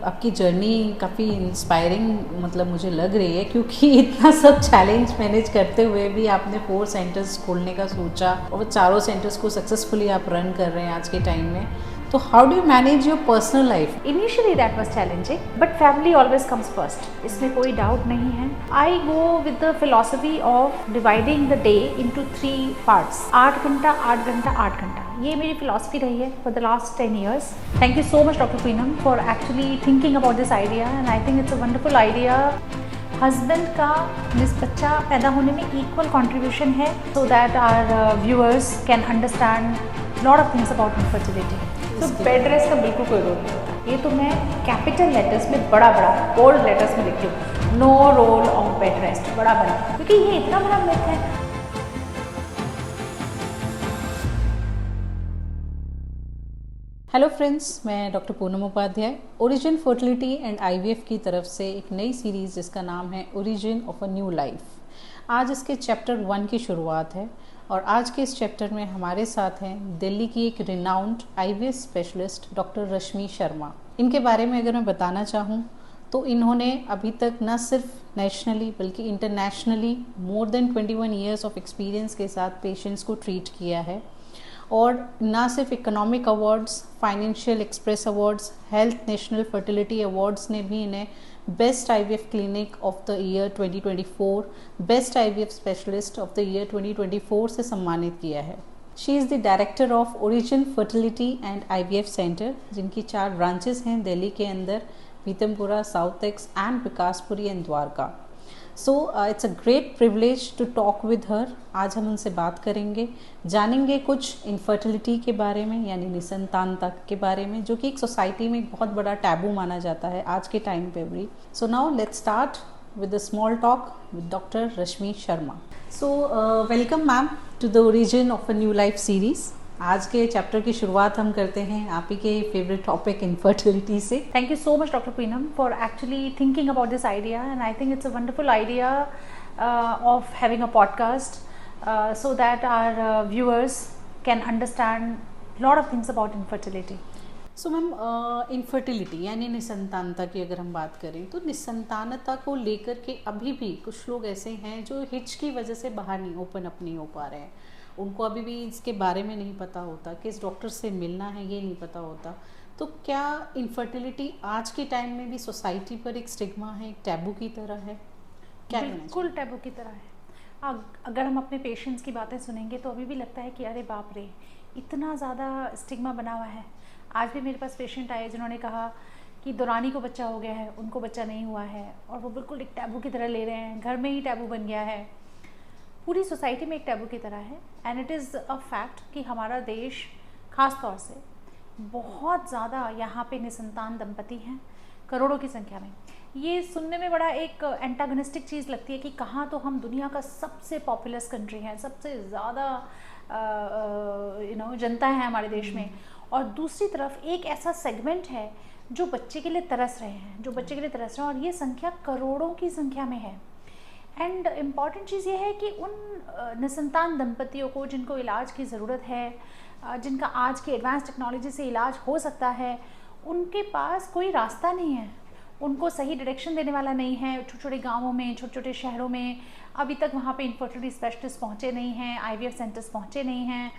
आपकी जर्नी काफ़ी इंस्पायरिंग मतलब मुझे लग रही है, क्योंकि इतना सब चैलेंज मैनेज करते हुए भी आपने 4 सेंटर्स खोलने का सोचा और वो चारों सेंटर्स को सक्सेसफुली आप रन कर रहे हैं आज के टाइम में। तो how do you manage your personal life? Initially that was challenging, but family always comes first. इसमें कोई डाउट नहीं है. I go with the philosophy of dividing the day into 3 parts. 8 घंटा 8 घंटा 8 घंटा, ये मेरी philosophy रही है for the last 10 years. Thank you so much Dr. Peenam for actually thinking about this idea, and I think it's a wonderful idea. Husband का जिस बच्चा पैदा होने में इक्वल कंट्रीब्यूशन है, so that our viewers can understand lot of things about infertility. तो bed rest का बिल्कुल कोई रोल नहीं होता. ये तो मैं कैपिटल लेटर्स में बड़ा बोल्ड लेटर्स में लिखती हूँ, no role of bed rest, बड़ा, क्योंकि ये इतना बड़ा मिथ है. हेलो फ्रेंड्स, मैं doctor Poonam Upadhyay origin fertility and IVF की तरफ से एक नई सीरीज़ जिसका नाम है origin of a new life. आज इसके चैप्टर 1 की शुरुआत है और आज के इस चैप्टर में हमारे साथ हैं दिल्ली की एक renowned IVF specialist doctor Rashmi Sharma. इनके बारे में अगर मैं बताना चाहूँ तो इन्होंने अभी तक न सिर्फ नेशनली बल्कि internationally more than 21 years of experience के साथ पेशेंट्स को ट्रीट किया है. और ना सिर्फ economic awards, financial express awards, health national fertility awards ने भी इन्हें best IVF clinic of the year 2024, best IVF specialist of the year 2024 से सम्मानित किया है. She is the director of origin fertility and IVF centre, जिनकी 4 branches हैं दिल्ली के अंदर, Pitampura, south ex and Vikaspuri and Dwarka. So it's a great privilege to talk with her. आज हम उनसे बात करेंगे, जानेंगे कुछ इनफर्टिलिटी के बारे में यानी निसंतानता के बारे में, जो कि एक सोसाइटी में एक बहुत बड़ा टैबू माना जाता है आज के टाइम पे भी. So now let's start with a small talk with doctor Rashmi Sharma. So welcome ma'am to the origin of a new life series. आज के चैप्टर की शुरुआत हम करते हैं आप ही के फेवरेट टॉपिक इनफर्टिलिटी से. Thank you so much Dr. Peenam for actually thinking about this idea, and I think it's a wonderful idea of having a podcast so that our viewers can understand lot of things about infertility. So ma'am, infertility यानी निसंतानता की अगर हम बात करें तो निसंतानता को लेकर के अभी भी कुछ लोग ऐसे हैं जो हिच की वजह से बाहर नहीं ओपन अप नहीं हो पा रहे हैं. उनको अभी भी इसके बारे में नहीं पता होता, किस डॉक्टर से मिलना है ये नहीं पता होता. तो क्या इनफर्टिलिटी आज के टाइम में भी सोसाइटी पर एक स्टिग्मा है, एक टैबू की तरह है? क्या बिल्कुल टैबू की तरह है. अगर हम अपने पेशेंट्स की बातें सुनेंगे तो अभी भी लगता है कि अरे बाप रे, इतना ज़्यादा स्टिग्मा बना हुआ है. आज भी मेरे पास पेशेंट आए जिन्होंने कहा कि दौरानी को बच्चा हो गया है, उनको बच्चा नहीं हुआ है, और वो बिल्कुल एक टैबू की तरह ले रहे हैं. घर में ही टैबू बन गया है, पूरी सोसाइटी में एक टैबू की तरह है. And it is a fact कि हमारा देश ख़ास तौर से बहुत ज़्यादा यहाँ पे निसंतान दंपति हैं, करोड़ों की संख्या में. ये सुनने में बड़ा एक एंटागनिस्टिक चीज़ लगती है कि कहाँ तो हम दुनिया का सबसे पॉपुलस कंट्री हैं, सबसे ज़्यादा जनता है हमारे देश में, और दूसरी तरफ एक ऐसा सेगमेंट है जो बच्चे के लिए तरस रहे हैं, और ये संख्या करोड़ों की संख्या में है. एंड इम्पॉर्टेंट चीज़ ये है कि उन निसंतान दंपतियों को जिनको इलाज की ज़रूरत है, जिनका आज की एडवांस टेक्नोलॉजी से इलाज हो सकता है, उनके पास कोई रास्ता नहीं है, उनको सही डायरेक्शन देने वाला नहीं है. छोटे छोटे गाँवों में, छोटे छोटे शहरों में अभी तक वहाँ पे इनफर्टिलिटी स्पेशलिस्ट पहुँचे नहीं हैं, IVF सेंटर्स पहुँचे नहीं हैं.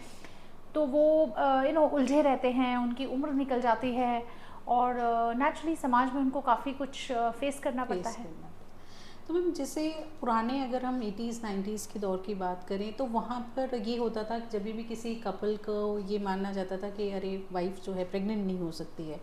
तो वो उलझे रहते हैं, उनकी उम्र निकल जाती है, और नेचुरली समाज में उनको काफ़ी कुछ फेस करना पड़ता है. तो मैम, जैसे पुराने अगर हम 80s 90s के दौर की बात करें तो वहाँ पर ये होता था कि जब भी किसी कपल को ये मानना जाता था कि अरे वाइफ जो है प्रेग्नेंट नहीं हो सकती है,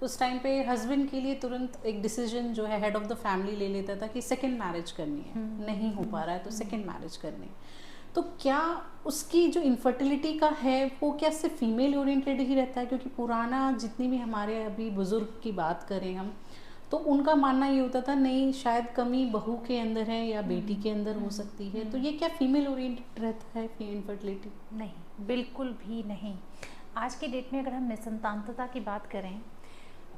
उस टाइम पे हस्बैंड के लिए तुरंत एक डिसीजन जो है हेड ऑफ द फैमिली ले लेता था कि सेकंड मैरिज करनी है. नहीं हो पा रहा है तो सेकंड मैरिज करनी है. तो क्या उसकी जो इनफर्टिलिटी का है वो क्या सिर्फ फीमेल ओरिएंटेड ही रहता है? क्योंकि पुराना जितनी भी हमारे अभी बुज़ुर्ग की बात करें हम, तो उनका मानना ये होता था नहीं, शायद कमी बहू के अंदर है या बेटी के अंदर हो सकती है. तो ये क्या फीमेल ओरिएंटेड रहता है इनफर्टिलिटी? नहीं, बिल्कुल भी नहीं. आज के डेट में अगर हम निसंतानता की बात करें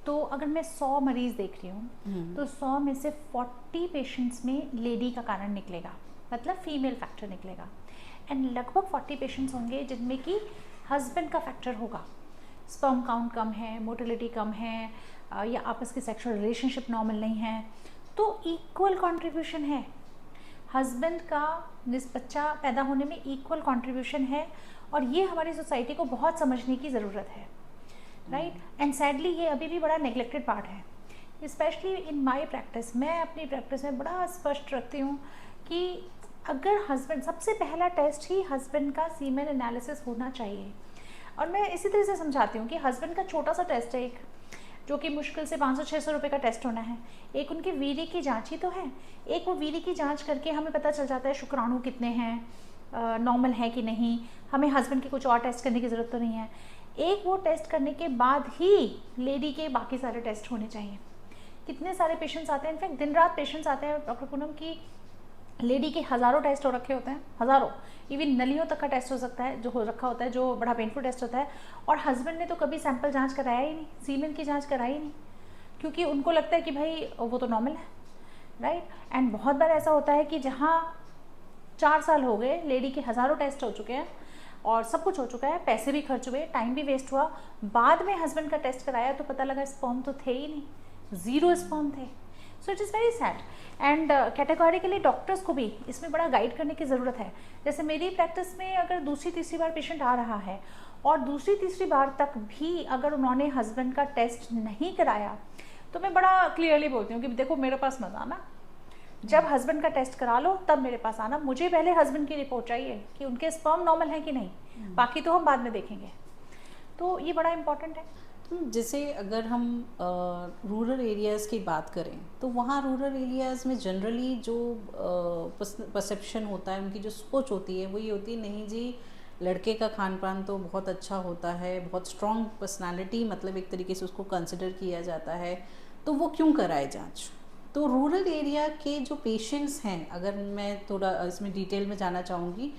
तो अगर मैं 100 मरीज़ देख रही हूँ तो 100 में से 40 पेशेंट्स में लेडी का कारण निकलेगा, मतलब फीमेल फैक्टर निकलेगा. एंड लगभग 40 पेशेंट्स होंगे जिनमें कि हस्बैंड का फैक्टर होगा. स्पर्म काउंट कम है, मोटिलिटी कम है, या आपस की सेक्सुअल रिलेशनशिप नॉर्मल नहीं है, तो इक्वल कंट्रीब्यूशन है। हस्बैंड का बच्चा पैदा होने में इक्वल कंट्रीब्यूशन है, और ये हमारी सोसाइटी को बहुत समझने की ज़रूरत है, राइट। एंड सैडली ये अभी भी बड़ा नेग्लेक्टेड पार्ट है, स्पेशली इन माय प्रैक्टिस। मैं अपनी प्रैक्टिस में बड़ा स्पष्ट रखती हूँ कि अगर हस्बैंड, सबसे पहला टेस्ट ही हस्बैंड का सीमेन एनालिसिस होना चाहिए। और मैं इसी तरह से समझाती हूँ कि हस्बैंड का छोटा सा टेस्ट है एक, जो कि मुश्किल से 500-600 रुपये का टेस्ट होना है। एक उनके वीर्य की जांच ही तो है, एक वो वीर्य की जांच करके हमें पता चल जाता है शुक्राणु कितने हैं, नॉर्मल है कि नहीं, हमें हस्बैंड के कुछ और टेस्ट करने की ज़रूरत तो नहीं है। एक वो टेस्ट करने के बाद ही लेडी के बाकी सारे टेस्ट होने चाहिए। कितने सारे पेशेंट्स आते हैं, इनफैक्ट दिन रात पेशेंट्स आते हैं डॉक्टर पूनम की, लेडी के हज़ारों टेस्ट हो रखे होते हैं, हज़ारों, इवन नलियों तक का टेस्ट हो सकता है जो हो रखा होता है, जो बड़ा पेनफुल टेस्ट होता है, और हस्बैंड ने तो कभी सैंपल जांच कराया ही नहीं, सीमेन की जांच कराई ही नहीं, क्योंकि उनको लगता है कि भाई वो तो नॉर्मल है, राइट। एंड बहुत बार ऐसा होता है कि जहाँ 4 साल हो गए, लेडी के हज़ारों टेस्ट हो चुके हैं और सब कुछ हो चुका है, पैसे भी खर्च हुए, टाइम भी वेस्ट हुआ, बाद में हस्बैंड का टेस्ट कराया तो पता लगा स्पर्म तो थे ही नहीं, 0 स्पर्म थे। So it is very sad. And categorically doctors को भी इसमें बड़ा गाइड करने की ज़रूरत है। जैसे मेरी प्रैक्टिस में अगर दूसरी तीसरी बार पेशेंट आ रहा है और दूसरी तीसरी बार तक भी अगर उन्होंने हस्बैंड का टेस्ट नहीं कराया, तो मैं बड़ा क्लियरली बोलती हूँ कि देखो मेरे पास मत आना, जब हस्बैंड का टेस्ट करा लो तब मेरे पास आना, मुझे पहले हस्बैंड की रिपोर्ट चाहिए कि उनके स्पर्म नॉर्मल है कि नहीं, बाकी तो हम बाद में देखेंगे। तो ये बड़ा इम्पॉर्टेंट है। जैसे अगर हम रूरल एरियाज़ की बात करें तो वहाँ रूरल एरियाज़ में जनरली जो परसेप्शन होता है, उनकी जो सोच होती है वो ये होती है, नहीं जी लड़के का खान पान तो बहुत अच्छा होता है, बहुत स्ट्रॉन्ग पर्सनालिटी, मतलब एक तरीके से उसको कंसिडर किया जाता है, तो वो क्यों कराए जांच। तो रूरल एरिया के जो पेशेंट्स हैं, अगर मैं थोड़ा इसमें डिटेल में जाना चाहूँगी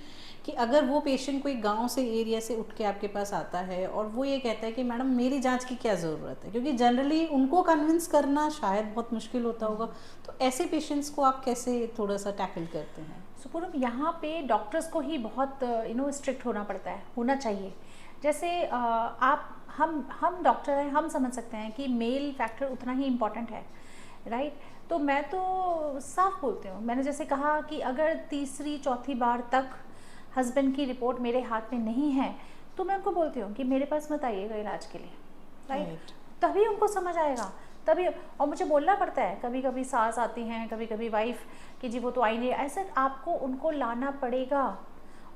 कि अगर वो पेशेंट कोई गांव से एरिया से उठ के आपके पास आता है और वो ये कहता है कि मैडम मेरी जांच की क्या ज़रूरत है, क्योंकि जनरली उनको कन्विंस करना शायद बहुत मुश्किल होता होगा, तो ऐसे पेशेंट्स को आप कैसे थोड़ा सा टैकल करते हैं। सो पूनम, यहाँ पे डॉक्टर्स को ही बहुत स्ट्रिक्ट होना पड़ता है, होना चाहिए। जैसे आप हम डॉक्टर हैं, हम समझ सकते हैं कि मेल फैक्टर उतना ही इम्पॉर्टेंट है, राइट। तो मैं तो साफ बोलती हूँ, मैंने जैसे कहा कि अगर तीसरी चौथी बार तक हस्बैंड की रिपोर्ट मेरे हाथ में नहीं है तो मैं उनको बोलती हूँ कि मेरे पास मत आइएगा इलाज के लिए, राइट। तभी उनको समझ आएगा, तभी। और मुझे बोलना पड़ता है, कभी कभी सास आती हैं, कभी कभी वाइफ, कि जी वो तो आई नहीं, ऐसे आपको उनको लाना पड़ेगा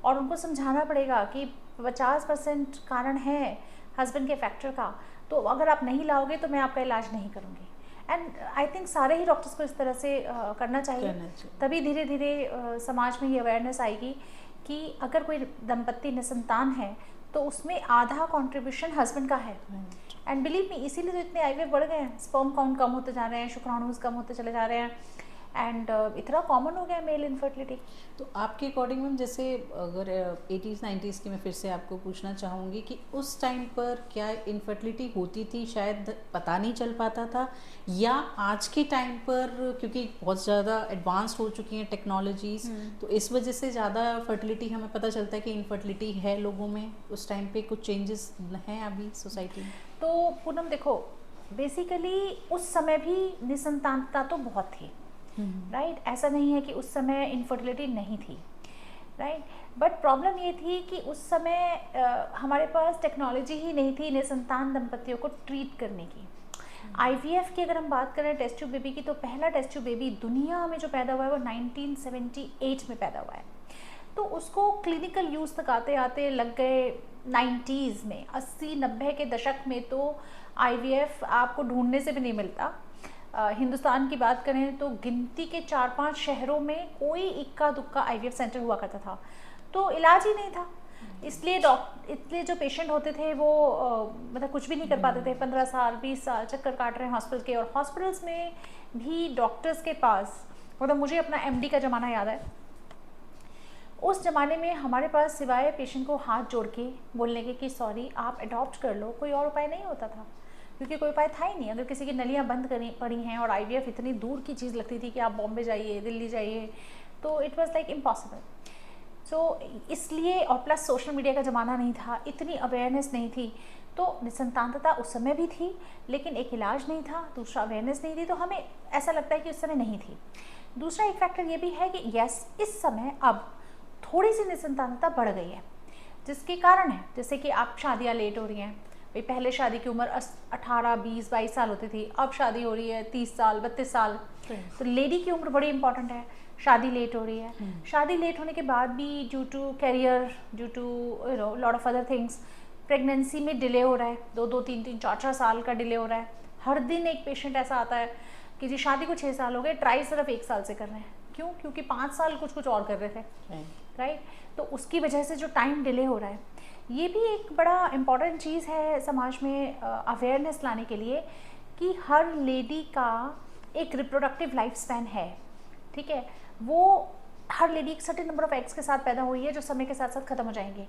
और उनको समझाना पड़ेगा कि 50% कारण है हस्बैंड के फैक्टर का, तो अगर आप नहीं लाओगे तो मैं आपका इलाज नहीं करूँगी। एंड आई थिंक सारे ही डॉक्टर्स को इस तरह से करना चाहिए, तभी धीरे धीरे समाज में ये अवेयरनेस आएगी कि अगर कोई दंपत्ति निसंतान है तो उसमें आधा कंट्रीब्यूशन हस्बैंड का है। एंड बिलीव मी, इसीलिए तो इतने आईवीएफ बढ़ गए हैं, स्पर्म काउंट कम होते जा रहे हैं, शुक्राणुज कम होते चले जा रहे हैं, एंड इतना कॉमन हो गया है मेल इनफर्टिलिटी। तो आपके अकॉर्डिंग मैम, जैसे अगर 80s 90s की मैं फिर से आपको पूछना चाहूँगी कि उस टाइम पर क्या इनफर्टिलिटी होती थी, शायद पता नहीं चल पाता था, या आज के टाइम पर क्योंकि बहुत ज़्यादा एडवांस हो चुकी हैं टेक्नोलॉजीज़, तो इस वजह से ज़्यादा फर्टिलिटी हमें पता चलता है कि इनफर्टिलिटी है लोगों में, उस टाइम पे कुछ चेंजेस हैं अभी सोसाइटी में? तो पूनम देखो, बेसिकली उस समय भी निसंतानता तो बहुत थी, राइट। ऐसा नहीं है कि उस समय इनफर्टिलिटी नहीं थी, राइट। बट प्रॉब्लम ये थी कि उस समय हमारे पास टेक्नोलॉजी ही नहीं थी निसंतान दंपतियों को ट्रीट करने की। आईवीएफ की अगर हम बात करें टेस्ट ट्यूब बेबी की, तो पहला टेस्ट ट्यूब बेबी दुनिया में जो पैदा हुआ है वो 1978 में पैदा हुआ है। तो उसको क्लिनिकल यूज़ तक आते आते लग गए 90s में, 80-90 के दशक में तो आईवीएफ आपको ढूंढने से भी नहीं मिलता। हिंदुस्तान की बात करें तो गिनती के 4-5 शहरों में कोई इक्का दुक्का आईवीएफ सेंटर हुआ करता था, तो इलाज ही नहीं था। इसलिए जो पेशेंट होते थे वो मतलब कुछ भी नहीं कर पाते थे, 15 साल 20 साल चक्कर काट रहे हैं हॉस्पिटल के, और हॉस्पिटल्स में भी डॉक्टर्स के पास, मतलब मुझे अपना एमडी का ज़माना याद है, उस ज़माने में हमारे पास सिवाय पेशेंट को हाथ जोड़ के बोलने के कि सॉरी आप अडॉप्ट कर लो, कोई और उपाय नहीं होता था, क्योंकि कोई उपाय था ही नहीं। अगर किसी की नलियाँ बंद पड़ी हैं और आईवीएफ इतनी दूर की चीज़ लगती थी कि आप बॉम्बे जाइए, दिल्ली जाइए, तो इट वाज लाइक इम्पॉसिबल। सो इसलिए, और प्लस सोशल मीडिया का ज़माना नहीं था, इतनी अवेयरनेस नहीं थी, तो निसंतानता उस समय भी थी, लेकिन एक इलाज नहीं था, दूसरा अवेयरनेस नहीं थी, तो हमें ऐसा लगता है कि उस समय नहीं थी। दूसरा एक फैक्टर ये भी है कि यस, इस समय अब थोड़ी सी निसंतानता बढ़ गई है, जिसके कारण है जैसे कि आप शादियाँ लेट हो रही हैं। भाई पहले शादी की उम्र 18, 20, 22 साल होती थी, अब शादी हो रही है 30 साल, 32 साल। तो लेडी की उम्र बड़ी इंपॉर्टेंट है, शादी लेट हो रही है। शादी लेट होने के बाद भी due to career, due to lot of other things, pregnancy में डिले हो रहा है, 2-2, 3-3, 4-4 साल का डिले हो रहा है। हर दिन एक पेशेंट ऐसा आता है कि जी शादी को 6 साल हो गए, ट्राई सिर्फ 1 साल से कर रहे हैं। क्यों? क्योंकि 5 साल कुछ और कर रहे थे, राइट? तो उसकी वजह से जो टाइम डिले हो रहा है, ये भी एक बड़ा इम्पॉर्टेंट चीज़ है समाज में अवेयरनेस लाने के लिए कि हर लेडी का एक रिप्रोडक्टिव लाइफ स्पैन है, ठीक है? वो हर लेडी एक सर्टेन नंबर ऑफ एग्स के साथ पैदा हुई है जो समय के साथ साथ खत्म हो जाएंगे।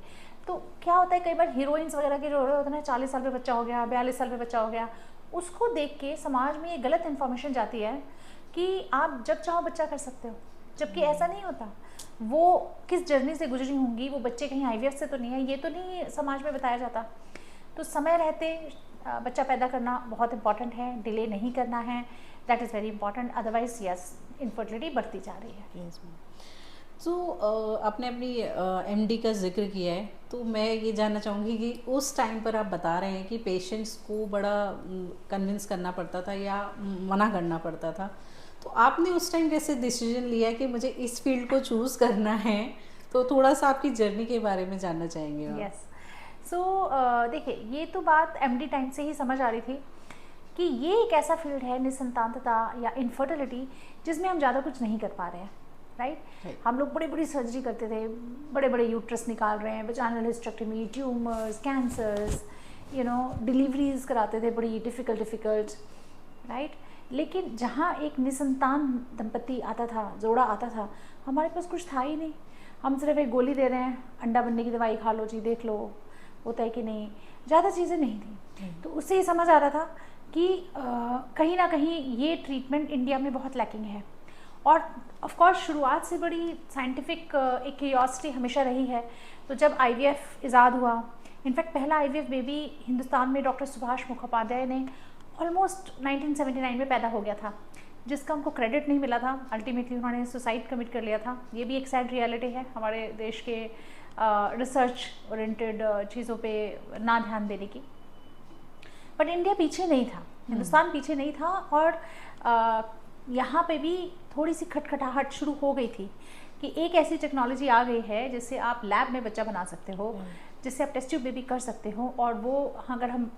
तो क्या होता है, कई बार हीरोइंस वगैरह के जो होते हैं ना, 40 साल पे बच्चा हो गया, 42 साल पे बच्चा हो गया, उसको देख के समाज में ये गलत इन्फॉर्मेशन जाती है कि आप जब चाहो बच्चा कर सकते हो, जबकि ऐसा नहीं होता। वो किस जर्नी से गुजरी होंगी, वो बच्चे कहीं IVF से तो नहीं है, ये तो नहीं समाज में बताया जाता। तो समय रहते बच्चा पैदा करना बहुत इंपॉर्टेंट है, डिले नहीं करना है, that is very important. Otherwise yes, infertility बढ़ती जा रही है। तो आपने अपनी MD का जिक्र किया है, तो मैं ये जानना चाहूँगी कि उस टाइम पर आप बता रहे हैं कि पेशेंट्स को बड़ा कन्विंस करना पड़ता था या मना करना पड़ता था, तो आपने उस टाइम कैसे डिसीजन लिया कि मुझे इस फील्ड को चूज़ करना है? तो थोड़ा सा आपकी जर्नी के बारे में जानना चाहेंगे आप। यस, सो देखिए, ये तो बात MD टाइम से ही समझ आ रही थी कि ये एक ऐसा फील्ड है निसंतानता या इनफर्टिलिटी जिसमें हम ज़्यादा कुछ नहीं कर पा रहे हैं, राइट? हम लोग बड़ी बड़ी सर्जरी करते थे, बड़े बड़े यूट्रस निकाल रहे हैं, vaginal hysterectomy, tumours, cancers, deliveries कराते थे बड़ी डिफ़िकल्ट, राइट? लेकिन जहाँ एक निसंतान दंपति आता था, जोड़ा आता था, हमारे पास कुछ था ही नहीं। हम सिर्फ एक गोली दे रहे हैं, अंडा बनने की दवाई खा लो जी, देख लो होता है कि नहीं, ज़्यादा चीज़ें नहीं थी। तो उससे ये समझ आ रहा था कि कहीं ना कहीं ये ट्रीटमेंट इंडिया में बहुत लैकिंग है। और ऑफ कोर्स शुरुआत से बड़ी साइंटिफिक एक क्यूरियोसिटी हमेशा रही है। तो जब IVF ईजाद हुआ, इनफैक्ट पहला IVF बेबी हिंदुस्तान में डॉक्टर सुभाष मुखोपाध्याय ने ऑलमोस्ट 1979 में पैदा हो गया था, जिसका उनको क्रेडिट नहीं मिला था। अल्टीमेटली उन्होंने सुसाइड कमिट कर लिया था। ये भी एक सैड रियलिटी है हमारे देश के रिसर्च ओरिएंटेड चीज़ों पे ना ध्यान देने की। बट इंडिया पीछे नहीं था, हिंदुस्तान पीछे नहीं था, और यहाँ पे भी थोड़ी सी खटखटाहट शुरू हो गई थी कि एक ऐसी टेक्नोलॉजी आ गई है जिससे आप लैब में बच्चा बना सकते हो, जिससे आप टेस्ट ट्यूब बेबी कर सकते हो, और वो अगर हम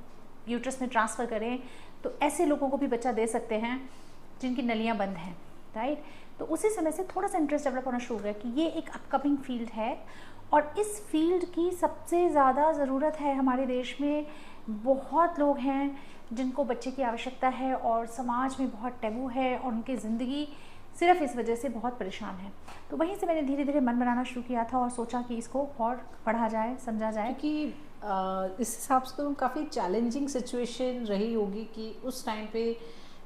यूट्रस में ट्रांसफ़र करें तो ऐसे लोगों को भी बच्चा दे सकते हैं जिनकी नलियाँ बंद हैं, राइट? तो उसी समय से थोड़ा सा इंटरेस्ट डेवलप होना शुरू हो गया कि ये एक अपकमिंग फील्ड है, और इस फील्ड की सबसे ज़्यादा ज़रूरत है हमारे देश में। बहुत लोग हैं जिनको बच्चे की आवश्यकता है, और समाज में बहुत टैबू है, और उनकी ज़िंदगी सिर्फ इस वजह से बहुत परेशान है। तो वहीं से मैंने धीरे धीरे मन बनाना शुरू किया था और सोचा कि इसको और पढ़ा जाए, समझा जाए। क्योंकि इस हिसाब से तो काफ़ी चैलेंजिंग सिचुएशन रही होगी कि उस टाइम पे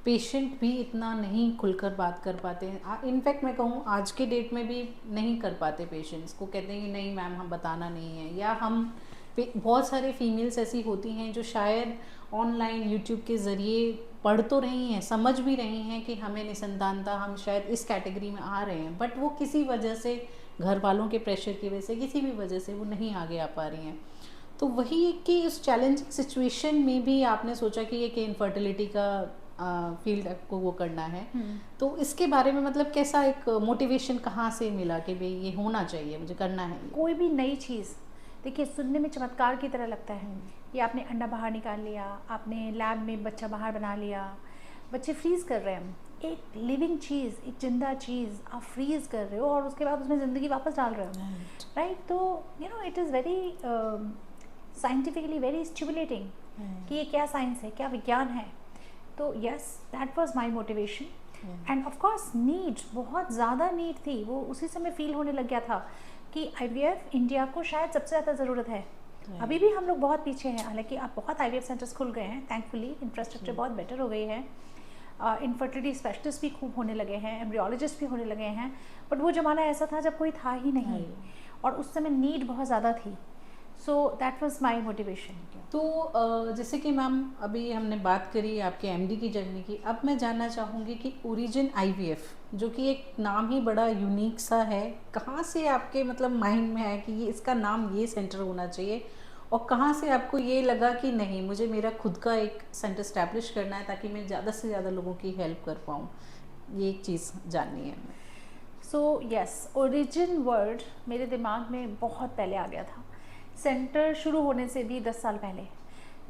पेशेंट भी इतना नहीं खुलकर बात कर पाते हैं। इनफैक्ट मैं कहूँ आज के डेट में भी नहीं कर पाते, पेशेंट्स को कहते हैं कि नहीं मैम हम बताना नहीं है, या हम बहुत सारे फीमेल्स ऐसी होती हैं जो शायद ऑनलाइन यूट्यूब के ज़रिए पढ़ तो रही हैं, समझ भी रही हैं कि हमें निसंतानता, हम शायद इस कैटेगरी में आ रहे हैं, बट वो किसी वजह से, घर वालों के प्रेशर की वजह से, किसी भी वजह से वो नहीं आगे आ पा रही हैं। तो वही कि उस चैलेंजिंग सिचुएशन में भी आपने सोचा कि ये कि इनफर्टिलिटी का फील्ड आपको वो करना है। तो इसके बारे में मतलब कैसा एक मोटिवेशन कहाँ से मिला कि भाई ये होना चाहिए, मुझे करना है? कोई भी नई चीज़ देखिए सुनने में चमत्कार की तरह लगता है कि आपने अंडा बाहर निकाल लिया, आपने लैब में बच्चा बाहर बना लिया, बच्चे फ्रीज़ कर रहे हैं, एक लिविंग चीज़, एक जिंदा चीज़ आप फ्रीज़ कर रहे हो और उसके बाद उसमें ज़िंदगी वापस डाल रहे हो, राइट? तो it is very scientifically very stimulating कि ये क्या साइंस है, क्या विज्ञान है। तो yes, that was my motivation, end of course need, बहुत ज़्यादा नीड थी। वो उसी समय फील होने लग गया था कि IVF इंडिया को शायद सबसे ज़्यादा ज़रूरत है। अभी भी हम लोग बहुत पीछे हैं, हालांकि अब बहुत IVF सेंटर्स खुल गए हैं, थैंकफुली इंफ्रास्ट्रक्चर बहुत बेटर हो गई है, इनफर्टिलिटी स्पेशलिस्ट भी खूब होने लगे हैं, एम्ब्रियोलॉजिस्ट भी होने लगे हैं, बट वो ज़माना ऐसा था जब कोई था ही नहीं और उस समय नीड बहुत ज़्यादा थी। So that was my motivation. तो जैसे कि मैम अभी हमने बात करी आपके एमडी की जर्नी की, अब मैं जानना चाहूँगी कि ओरिजिन आईवीएफ जो कि एक नाम ही बड़ा यूनिक सा है, कहाँ से आपके मतलब माइंड में है कि ये इसका नाम ये सेंटर होना चाहिए, और कहाँ से आपको ये लगा कि नहीं मुझे मेरा खुद का एक सेंटर स्टैब्लिश करना है ताकि मैं ज़्यादा से ज़्यादा लोगों की हेल्प कर पाऊँ, ये एक चीज़ जाननी है हमें। सो यस, ओरिजिन वर्ड मेरे दिमाग में बहुत पहले आ गया था, सेंटर शुरू होने से भी 10 साल पहले,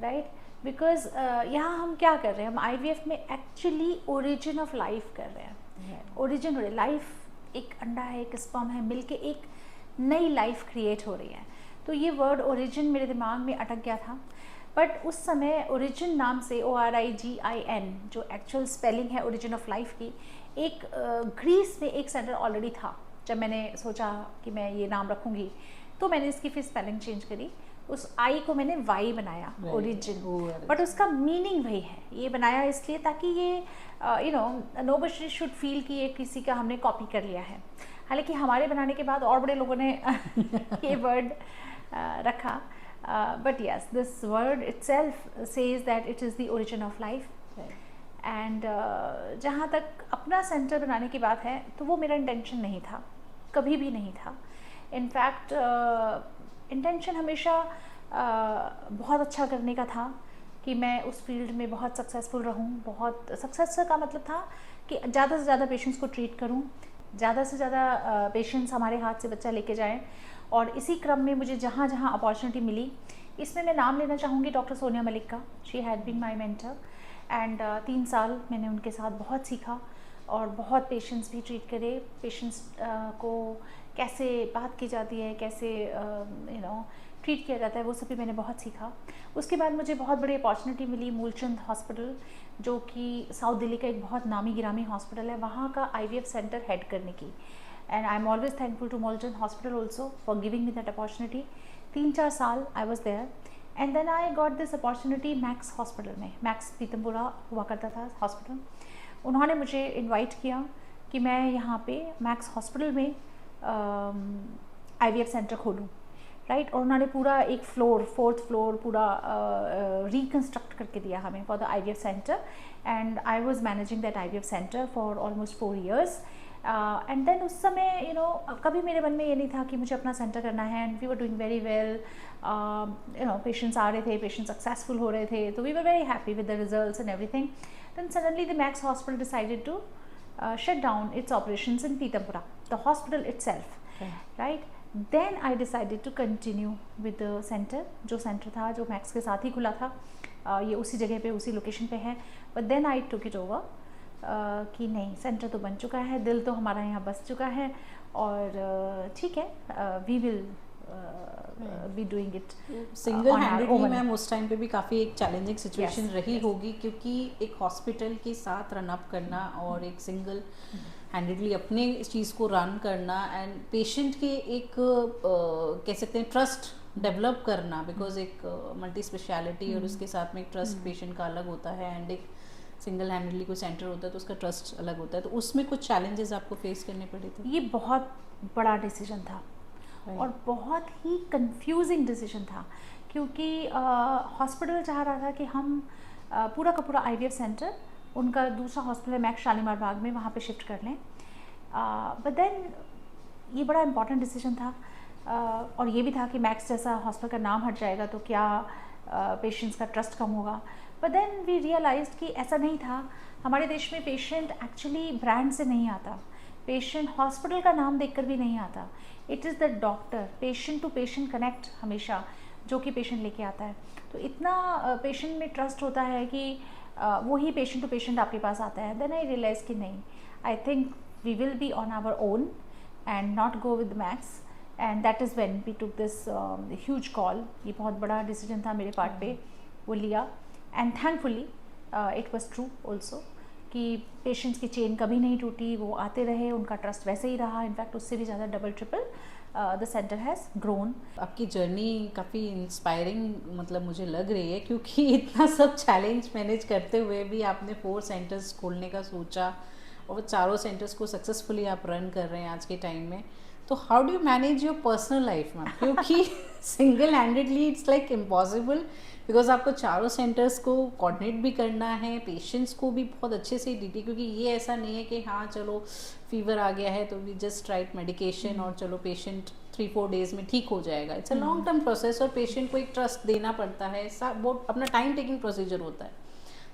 राइट। बिकॉज यहाँ हम क्या कर रहे हैं, हम आईवीएफ में एक्चुअली ओरिजिन ऑफ लाइफ कर रहे हैं। ओरिजिन हो रही लाइफ, एक अंडा है, एक स्पर्म है, मिलके एक नई लाइफ क्रिएट हो रही है। तो ये वर्ड ओरिजिन मेरे दिमाग में अटक गया था। बट उस समय ओरिजिन नाम से ORIGIN जो एक्चुअल स्पेलिंग है ओरिजिन ऑफ लाइफ की, एक ग्रीस में एक सेंटर ऑलरेडी था। जब मैंने सोचा कि मैं ये नाम रखूँगी तो मैंने इसकी फिर स्पेलिंग चेंज करी, उस आई को मैंने वाई बनाया, ओरिजिन। बट उसका मीनिंग वही है, ये बनाया इसलिए ताकि ये नोबडी शुड फील कि ये किसी का हमने कॉपी कर लिया है। हालांकि हमारे बनाने के बाद और बड़े लोगों ने ये वर्ड रखा, but yes, this word itself says that it is the origin of life. And जहाँ तक अपना सेंटर बनाने की बात है तो वो मेरा इंटेंशन नहीं था, कभी भी नहीं था। इनफैक्ट इंटेंशन हमेशा बहुत अच्छा करने का था कि मैं उस फील्ड में बहुत सक्सेसफुल रहूं। बहुत सक्सेस का मतलब था कि ज़्यादा से ज़्यादा पेशेंट्स को ट्रीट करूं, ज़्यादा से ज़्यादा पेशेंट्स हमारे हाथ से बच्चा लेके जाएं। और इसी क्रम में मुझे जहाँ जहाँ अपॉर्चुनिटी मिली, इसमें मैं नाम लेना चाहूँगी डॉक्टर सोनिया मलिक का। She had been my mentor and 3 साल मैंने उनके साथ बहुत सीखा और बहुत पेशेंट्स भी ट्रीट करे। पेशेंट्स को कैसे बात की जाती है, कैसे ट्रीट किया जाता है, वो सब भी मैंने बहुत सीखा। उसके बाद मुझे बहुत बड़ी अपॉर्चुनिटी मिली मूलचंद हॉस्पिटल, जो कि साउथ दिल्ली का एक बहुत नामी गिरामी हॉस्पिटल है, वहाँ का IVF सेंटर हेड करने की। And I am always thankful to Moolchand hospital also for giving me that opportunity. 3-4 साल I was there and then I got this opportunity Max hospital में। मैक्स पीतमपुरा हुआ करता था हॉस्पिटल। उन्होंने मुझे इन्वाइट किया कि मैं यहाँ पे मैक्स हॉस्पिटल में IVF सेंटर खोलूँ, राइट। और उन्होंने पूरा एक फ्लोर, 4th फ्लोर पूरा रिकन्स्ट्रक्ट करके दिया हमें for the IVF centre. And I was managing that IVF centre for almost 4 years। And then उस समय कभी मेरे मन में ये नहीं था कि मुझे अपना सेंटर करना है। And we were doing very well, patients आ रहे थे, पेशेंट्स सक्सेसफुल हो रहे थे, तो we were very happy with the results and everything. Then suddenly the Max hospital decided to shut down its operations in Pitampura, the hospital itself, right. Then I decided to continue with the center, जो centre था जो max के साथ ही खुला था, ये उसी जगह पे उसी लोकेशन पे है। But then I took it over कि नहीं, सेंटर तो बन चुका है, दिल तो हमारा यहाँ बस चुका है और ठीक है, we will be doing it single handedly. Ma'am उस टाइम पे भी काफ़ी एक चैलेंजिंग सिचुएशन रही होगी, क्योंकि एक हॉस्पिटल के साथ रन अप करना और एक सिंगल हैंडेडली अपने इस चीज़ को रन करना एंड पेशेंट के एक कह सकते हैं ट्रस्ट डेवलप करना, बिकॉज एक मल्टी स्पेशलिटी और उसके साथ में एक ट्रस्ट पेशेंट का अलग होता है एंड एक सिंगल हैंडेडली कोई सेंटर होता है तो उसका ट्रस्ट अलग होता है। तो उसमें कुछ चैलेंजेस आपको फेस करने पड़े थे? ये बहुत बड़ा डिसीजन था और बहुत ही कंफ्यूजिंग डिसीजन था, क्योंकि हॉस्पिटल चाह रहा था कि हम पूरा का पूरा IVF सेंटर, उनका दूसरा हॉस्पिटल है मैक्स शालीमार बाग में, वहाँ पे शिफ्ट कर लें। बट देन ये बड़ा इम्पॉर्टेंट डिसीजन था और ये भी था कि मैक्स जैसा हॉस्पिटल का नाम हट जाएगा तो क्या पेशेंट्स का ट्रस्ट कम होगा। बट देन वी रियलाइज्ड कि ऐसा नहीं था। हमारे देश में पेशेंट एक्चुअली ब्रांड से नहीं आता, पेशेंट हॉस्पिटल का नाम देखकर भी नहीं आता। It is the doctor, patient to patient connect हमेशा जो कि पेशेंट लेके आता है। तो इतना पेशेंट में ट्रस्ट होता है कि वही पेशेंट टू पेशेंट आपके पास आता है। देन आई रियलाइज कि नहीं, I think we will be on our own and not go with Max. And that is when we took this huge call. ये बहुत बड़ा डिसीजन था मेरे पार्ट पे, वो लिया। And thankfully it was true also कि पेशेंट्स की चेन कभी नहीं टूटी, वो आते रहे, उनका ट्रस्ट वैसे ही रहा। इनफैक्ट उससे भी ज़्यादा double triple the centre has grown. आपकी जर्नी काफ़ी इंस्पायरिंग मतलब मुझे लग रही है, क्योंकि इतना सब चैलेंज मैनेज करते हुए भी आपने 4 सेंटर्स खोलने का सोचा और 4 सेंटर्स को सक्सेसफुली आप रन कर रहे हैं आज के टाइम में। तो how do you manage your personal life ma'am, क्योंकि single handedly it's like impossible, because आपको चारों सेंटर्स को कोऑर्डिनेट भी करना है, पेशेंट्स को भी बहुत अच्छे से डिटेल, क्योंकि ये ऐसा नहीं है कि हाँ चलो फीवर आ गया है तो वी जस्ट राइट मेडिकेशन और चलो पेशेंट 3-4 डेज में ठीक हो जाएगा। It's a long term process और पेशेंट को एक ट्रस्ट देना पड़ता है, बहुत अपना टाइम टेकिंग प्रोसीजर होता है।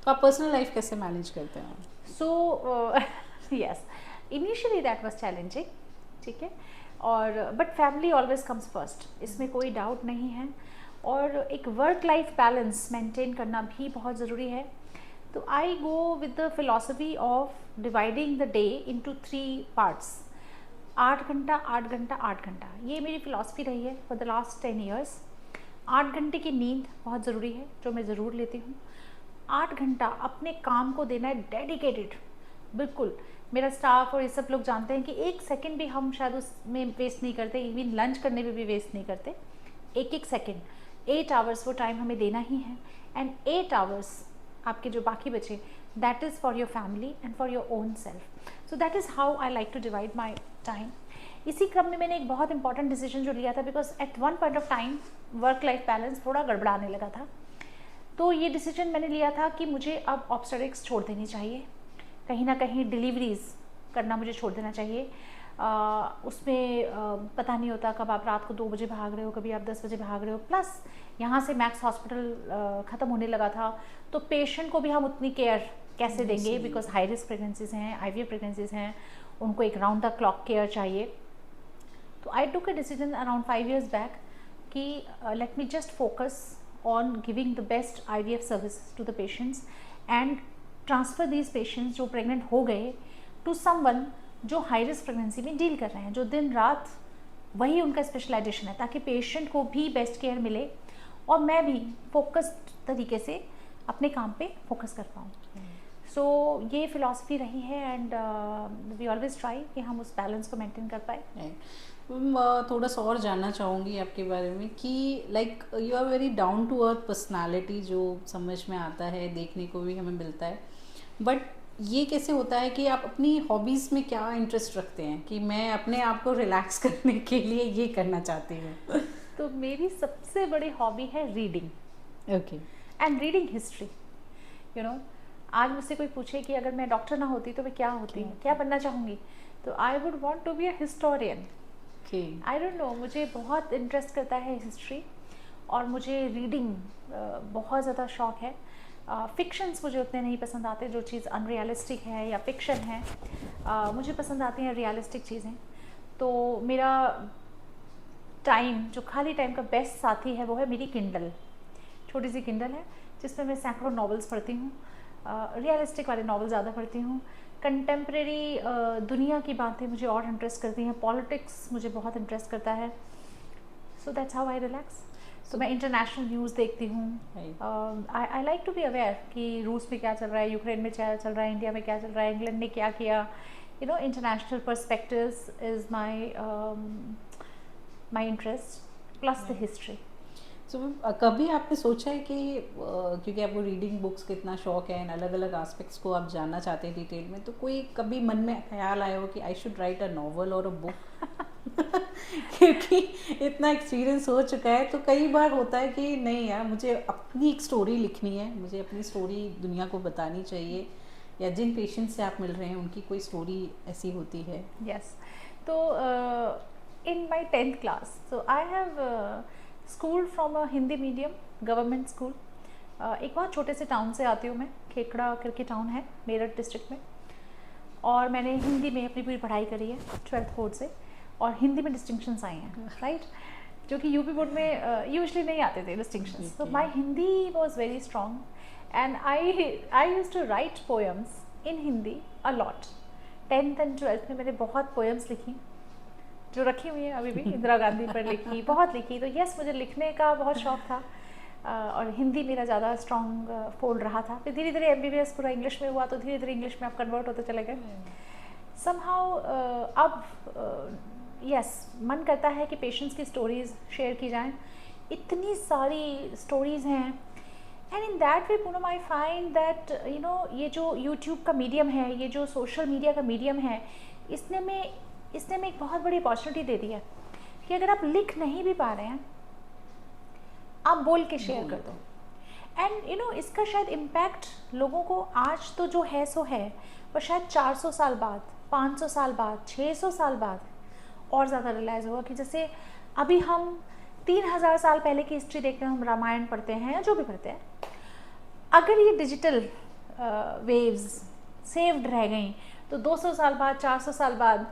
तो आप पर्सनल लाइफ कैसे मैनेज करते हैं? So yes, initially that was challenging, ठीक है, और but family always comes first, इसमें कोई डाउट नहीं है। और एक वर्क लाइफ बैलेंस मेंटेन करना भी बहुत ज़रूरी है। तो I go with the philosophy of dividing the day into 3 parts. 8 घंटा 8 घंटा 8 घंटा, ये मेरी फिलॉसफी रही है फॉर द लास्ट 10 ईयर्स। 8 घंटे की नींद बहुत ज़रूरी है, जो मैं ज़रूर लेती हूँ। 8 घंटा अपने काम को देना है डेडिकेटेड, बिल्कुल। मेरा स्टाफ और ये सब लोग जानते हैं कि 1 सेकंड भी हम शायद उसमें वेस्ट नहीं करते, इवन लंच करने में भी वेस्ट नहीं करते। एक सेकंड, 8 आवर्स वो टाइम हमें देना ही है। एंड 8 आवर्स आपके जो बाकी बचे, that is for your family and for your own self. So that is how I like to divide my time. इसी क्रम में मैंने एक बहुत इंपॉर्टेंट डिसीजन जो लिया था, because at one point of time work life balance थोड़ा गड़बड़ाने लगा था। तो ये डिसीजन मैंने लिया था कि मुझे अब ऑब्स्टेट्रिक्स छोड़ देनी चाहिए, कहीं ना कहीं डिलीवरीज करना मुझे छोड़ देना चाहिए। उसमें पता नहीं होता कब आप रात को 2 बजे भाग रहे हो, कभी आप 10 बजे भाग रहे हो। प्लस यहाँ से मैक्स हॉस्पिटल ख़त्म होने लगा था, तो पेशेंट को भी हम उतनी केयर कैसे देंगे, बिकॉज हाई रिस्क प्रेगनेंसीज हैं, IVF प्रेगनेंसीज हैं, उनको एक राउंड द क्लॉक केयर चाहिए। तो I took a decision around 5 years back कि let me just focus on giving the best IVF services to the patients and transfer these patients जो pregnant हो गए to someone जो high risk pregnancy में deal कर रहे हैं, जो दिन रात वही उनका स्पेशलाइजेशन है, ताकि पेशेंट को भी बेस्ट केयर मिले और मैं भी फोकस्ड तरीके से अपने काम पे फोकस कर पाऊँ। सो ये फिलॉसफी रही है एंड वी ऑलवेज ट्राई कि हम उस बैलेंस को मेंटेन कर पाए। थोड़ा सा और जानना चाहूँगी आपके बारे में कि like you are very down to earth personality, जो समझ में आता है, देखने को भी हमें मिलता है। बट ये कैसे होता है कि आप अपनी हॉबीज़ में क्या इंटरेस्ट रखते हैं कि मैं अपने आप को रिलैक्स करने के लिए ये करना चाहती हूँ? तो मेरी सबसे बड़ी हॉबी है reading. Okay. And reading history. You know, आज मुझसे कोई पूछे कि अगर मैं डॉक्टर ना होती तो मैं क्या होती, क्या बनना चाहूँगी, तो I would want to be a historian. I don't know, मुझे बहुत इंटरेस्ट करता है हिस्ट्री और मुझे रीडिंग बहुत ज़्यादा शौक है। फिक्शंस मुझे उतने नहीं पसंद आते, जो चीज़ अनरियलिस्टिक है या फिक्शन है, मुझे पसंद आती हैं रियलिस्टिक चीज़ें। तो मेरा टाइम, जो खाली टाइम का बेस्ट साथी है, वो है मेरी किंडल। छोटी सी किंडल है जिसमें मैं सैकड़ों नॉवेल्स पढ़ती हूँ। रियलिस्टिक वाले नॉवेल ज़्यादा पढ़ती हूँ। कंटेम्प्रेरी दुनिया की बातें मुझे और इंटरेस्ट करती हैं। पॉलिटिक्स मुझे बहुत इंटरेस्ट करता है। So that's how I relax. तो मैं इंटरनेशनल न्यूज़ देखती हूँ। I like to be aware कि रूस में क्या चल रहा है, यूक्रेन में क्या चल रहा है, इंडिया में क्या चल रहा है, इंग्लैंड ने क्या किया। You know, international perspectives is my interest plus the history. So कभी आपने सोचा है कि क्योंकि आपको रीडिंग बुक्स का इतना शौक है, अलग अलग एस्पेक्ट्स को आप जानना चाहते हैं डिटेल में, तो कोई कभी मन में ख्याल आया हो कि I should write a novel और अ बुक? क्योंकि इतना एक्सपीरियंस हो चुका है, तो कई बार होता है कि नहीं यार, मुझे अपनी एक स्टोरी लिखनी है, मुझे अपनी स्टोरी दुनिया को बतानी चाहिए, या जिन पेशेंट से आप मिल रहे हैं उनकी कोई स्टोरी ऐसी होती है। यस। तो इन माई 10th class, so I have school from a Hindi medium government school. एक बहुत छोटे से टाउन से आती हूँ मैं, खेखड़ा करके टाउन है मेरठ डिस्ट्रिक्ट में, और मैंने हिंदी में अपनी पूरी पढ़ाई करी है 12th बोर्ड से, और हिंदी में डिस्टिंक्शंस आए हैं, राइट, जो कि यूपी बोर्ड में यूजुअली नहीं आते थे डिस्टिंक्शंस। तो my Hindi was very strong and I used to write poems in Hindi a lot. 10th and 12th में मैंने बहुत पोएम्स लिखी, जो रखी हुई है अभी भी। इंदिरा गांधी पर लिखी, बहुत लिखी। तो यस, मुझे लिखने का बहुत शौक था, और हिंदी मेरा ज़्यादा स्ट्रॉन्ग फोल्ड रहा था। फिर धीरे धीरे MBBS पूरा इंग्लिश में हुआ, तो धीरे धीरे इंग्लिश में आप कन्वर्ट होते चले गए। समहाउ अब यस, मन करता है कि पेशेंट्स की स्टोरीज़ शेयर की जाएं। इतनी सारी स्टोरीज़ हैं, and in that way Poonam I find that ये जो यूट्यूब का मीडियम है, ये जो सोशल मीडिया का मीडियम है, इसने हमें एक बहुत बड़ी अपॉर्चुनिटी दे दी है कि अगर आप लिख नहीं भी पा रहे हैं, आप बोल के शेयर कर दो। एंड यू नो, इसका शायद इम्पैक्ट लोगों को आज तो जो है सो है, पर शायद 400 साल बाद, 500 साल बाद, 600 साल बाद और ज़्यादा रियलाइज़ होगा कि जैसे अभी हम 3000 साल पहले की हिस्ट्री देखते हैं, हम रामायण पढ़ते हैं या जो भी पढ़ते हैं, अगर ये डिजिटल वेव्स सेव्ड रह गई तो 200 साल बाद, 400 साल बाद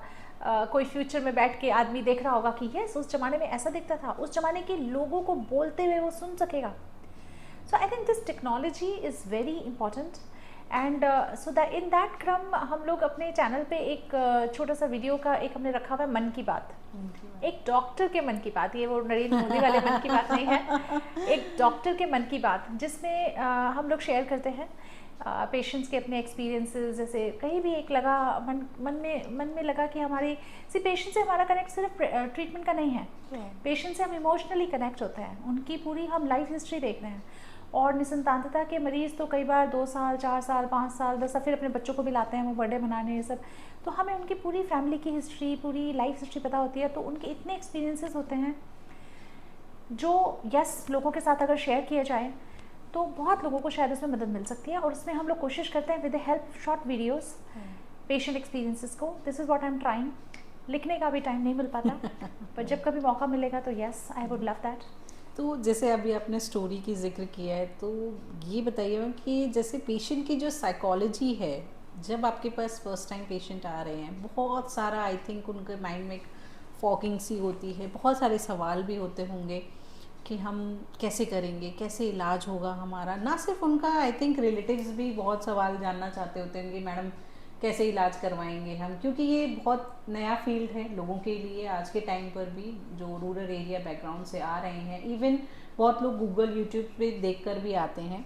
कोई फ्यूचर में बैठ के आदमी देख रहा होगा कि यस, उस ज़माने में ऐसा दिखता था, उस ज़माने के लोगों को बोलते हुए वो सुन सकेगा। So I think this technology is very important and so that in that क्रम हम लोग अपने चैनल पे एक छोटा सा वीडियो का एक हमने रखा हुआ है, मन की बात, एक डॉक्टर के मन की बात, ये वो नरेंद्र मोदी वाले मन की बात नहीं है, एक डॉक्टर के मन की बात, जिसमें हम लोग शेयर करते हैं पेशेंट्स के अपने एक्सपीरियंसेस। जैसे कहीं भी एक लगा मन में लगा कि हमारी पेशेंट से हमारा कनेक्ट सिर्फ ट्रीटमेंट का नहीं है, पेशेंट से हम इमोशनली कनेक्ट होते हैं, उनकी पूरी हम लाइफ हिस्ट्री देख रहे हैं। और निसंतानता के मरीज़ तो कई बार 2 साल, 4 साल, 5 साल, 10 साल फिर अपने बच्चों को भी लाते हैं वो बर्थडे मनाने, ये सब, तो हमें उनकी पूरी फैमिली की हिस्ट्री, पूरी लाइफ हिस्ट्री पता होती है। तो उनके इतने एक्सपीरियंसेस होते हैं जो यस लोगों के साथ अगर शेयर किया जाए तो बहुत लोगों को शायद उसमें मदद मिल सकती है। और उसमें हम लोग कोशिश करते हैं with the help short videos patient experiences को, this is what I am trying. लिखने का भी टाइम नहीं मिल पाता पर जब कभी मौका मिलेगा तो yes, I would love that. तो जैसे अभी आपने स्टोरी की जिक्र किया है, तो ये बताइए मैम कि जैसे पेशेंट की जो साइकोलॉजी है, जब आपके पास फर्स्ट टाइम पेशेंट आ रहे हैं, बहुत सारा आई थिंक उनके माइंड में फॉगिंग सी होती है, बहुत सारे सवाल भी होते होंगे कि हम कैसे करेंगे, कैसे इलाज होगा हमारा। ना सिर्फ उनका, आई थिंक रिलेटिव्स भी बहुत सवाल जानना चाहते होते हैं कि मैडम कैसे इलाज करवाएंगे हम, क्योंकि ये बहुत नया फील्ड है लोगों के लिए आज के टाइम पर भी, जो रूरल एरिया बैकग्राउंड से आ रहे हैं। इवन बहुत लोग गूगल यूट्यूब पे देखकर भी आते हैं।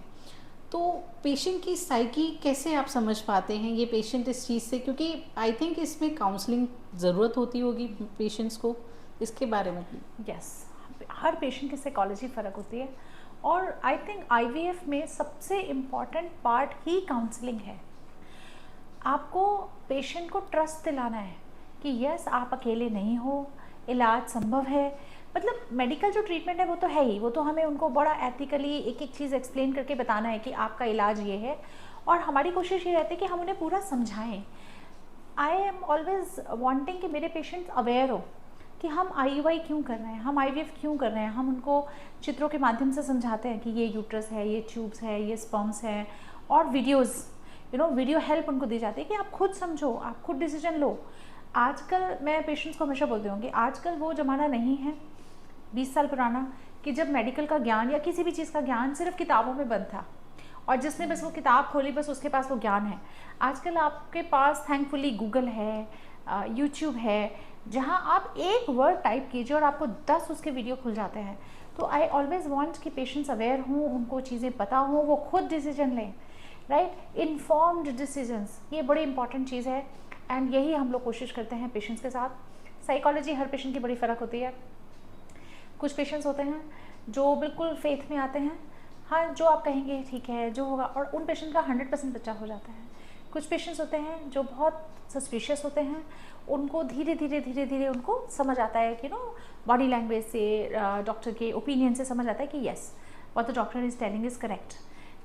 तो पेशेंट की साइकी कैसे आप समझ पाते हैं ये पेशेंट इस चीज़ से, क्योंकि आई थिंक इसमें काउंसलिंग ज़रूरत होती होगी पेशेंट्स को, इसके बारे में? यस, हर पेशेंट की साइकोलॉजी फ़र्क होती है और आई थिंक IVF में सबसे इम्पॉर्टेंट पार्ट ही काउंसलिंग है। आपको पेशेंट को ट्रस्ट दिलाना है कि यस, आप अकेले नहीं हो, इलाज संभव है। मतलब मेडिकल जो ट्रीटमेंट है वो तो है ही, वो तो हमें उनको बड़ा एथिकली एक एक चीज़ एक्सप्लेन करके बताना है कि आपका इलाज ये है, और हमारी कोशिश ये रहती है कि हम उन्हें पूरा समझाएं। आई एम ऑलवेज वांटिंग कि मेरे पेशेंट्स अवेयर हो कि हम IUI क्यों कर रहे हैं, हम IVF क्यों कर रहे हैं। हम उनको चित्रों के माध्यम से समझाते हैं कि ये यूट्रस है, ये ट्यूब्स है, ये स्पर्म्स है, और वीडियोज़ वीडियो हेल्प उनको दी जाती है कि आप खुद समझो, आप खुद डिसीजन लो। आजकल मैं पेशेंट्स को हमेशा बोलती हूँ कि आजकल वो ज़माना नहीं है 20 साल पुराना कि जब मेडिकल का ज्ञान या किसी भी चीज़ का ज्ञान सिर्फ किताबों में बंद था और जिसने बस वो किताब खोली बस उसके पास वो ज्ञान है। आजकल आपके पास थैंकफुली गूगल है, यूट्यूब है, जहाँ आप एक वर्ड टाइप कीजिए और आपको 10 उसके वीडियो खुल जाते हैं। तो आई ऑलवेज वांट कि पेशेंट्स अवेयर हों, उनको चीज़ें पता हों, वो खुद डिसीजन लें, राइट, इन्फॉर्म्ड डिसीजंस, ये बड़ी इंपॉर्टेंट चीज़ है। एंड यही हम लोग कोशिश करते हैं पेशेंट्स के साथ। साइकोलॉजी हर पेशेंट की बड़ी फ़र्क होती है। कुछ पेशेंट्स होते हैं जो बिल्कुल फेथ में आते हैं, हाँ जो आप कहेंगे ठीक है जो होगा, और उन पेशेंट का 100% बच्चा हो जाता है। कुछ पेशेंट्स होते हैं जो बहुत सस्पिशियस होते हैं, उनको धीरे धीरे उनको समझ आता है कि बॉडी लैंग्वेज से, डॉक्टर के ओपिनियन से समझ आता है कि yes what the doctor is telling is correct,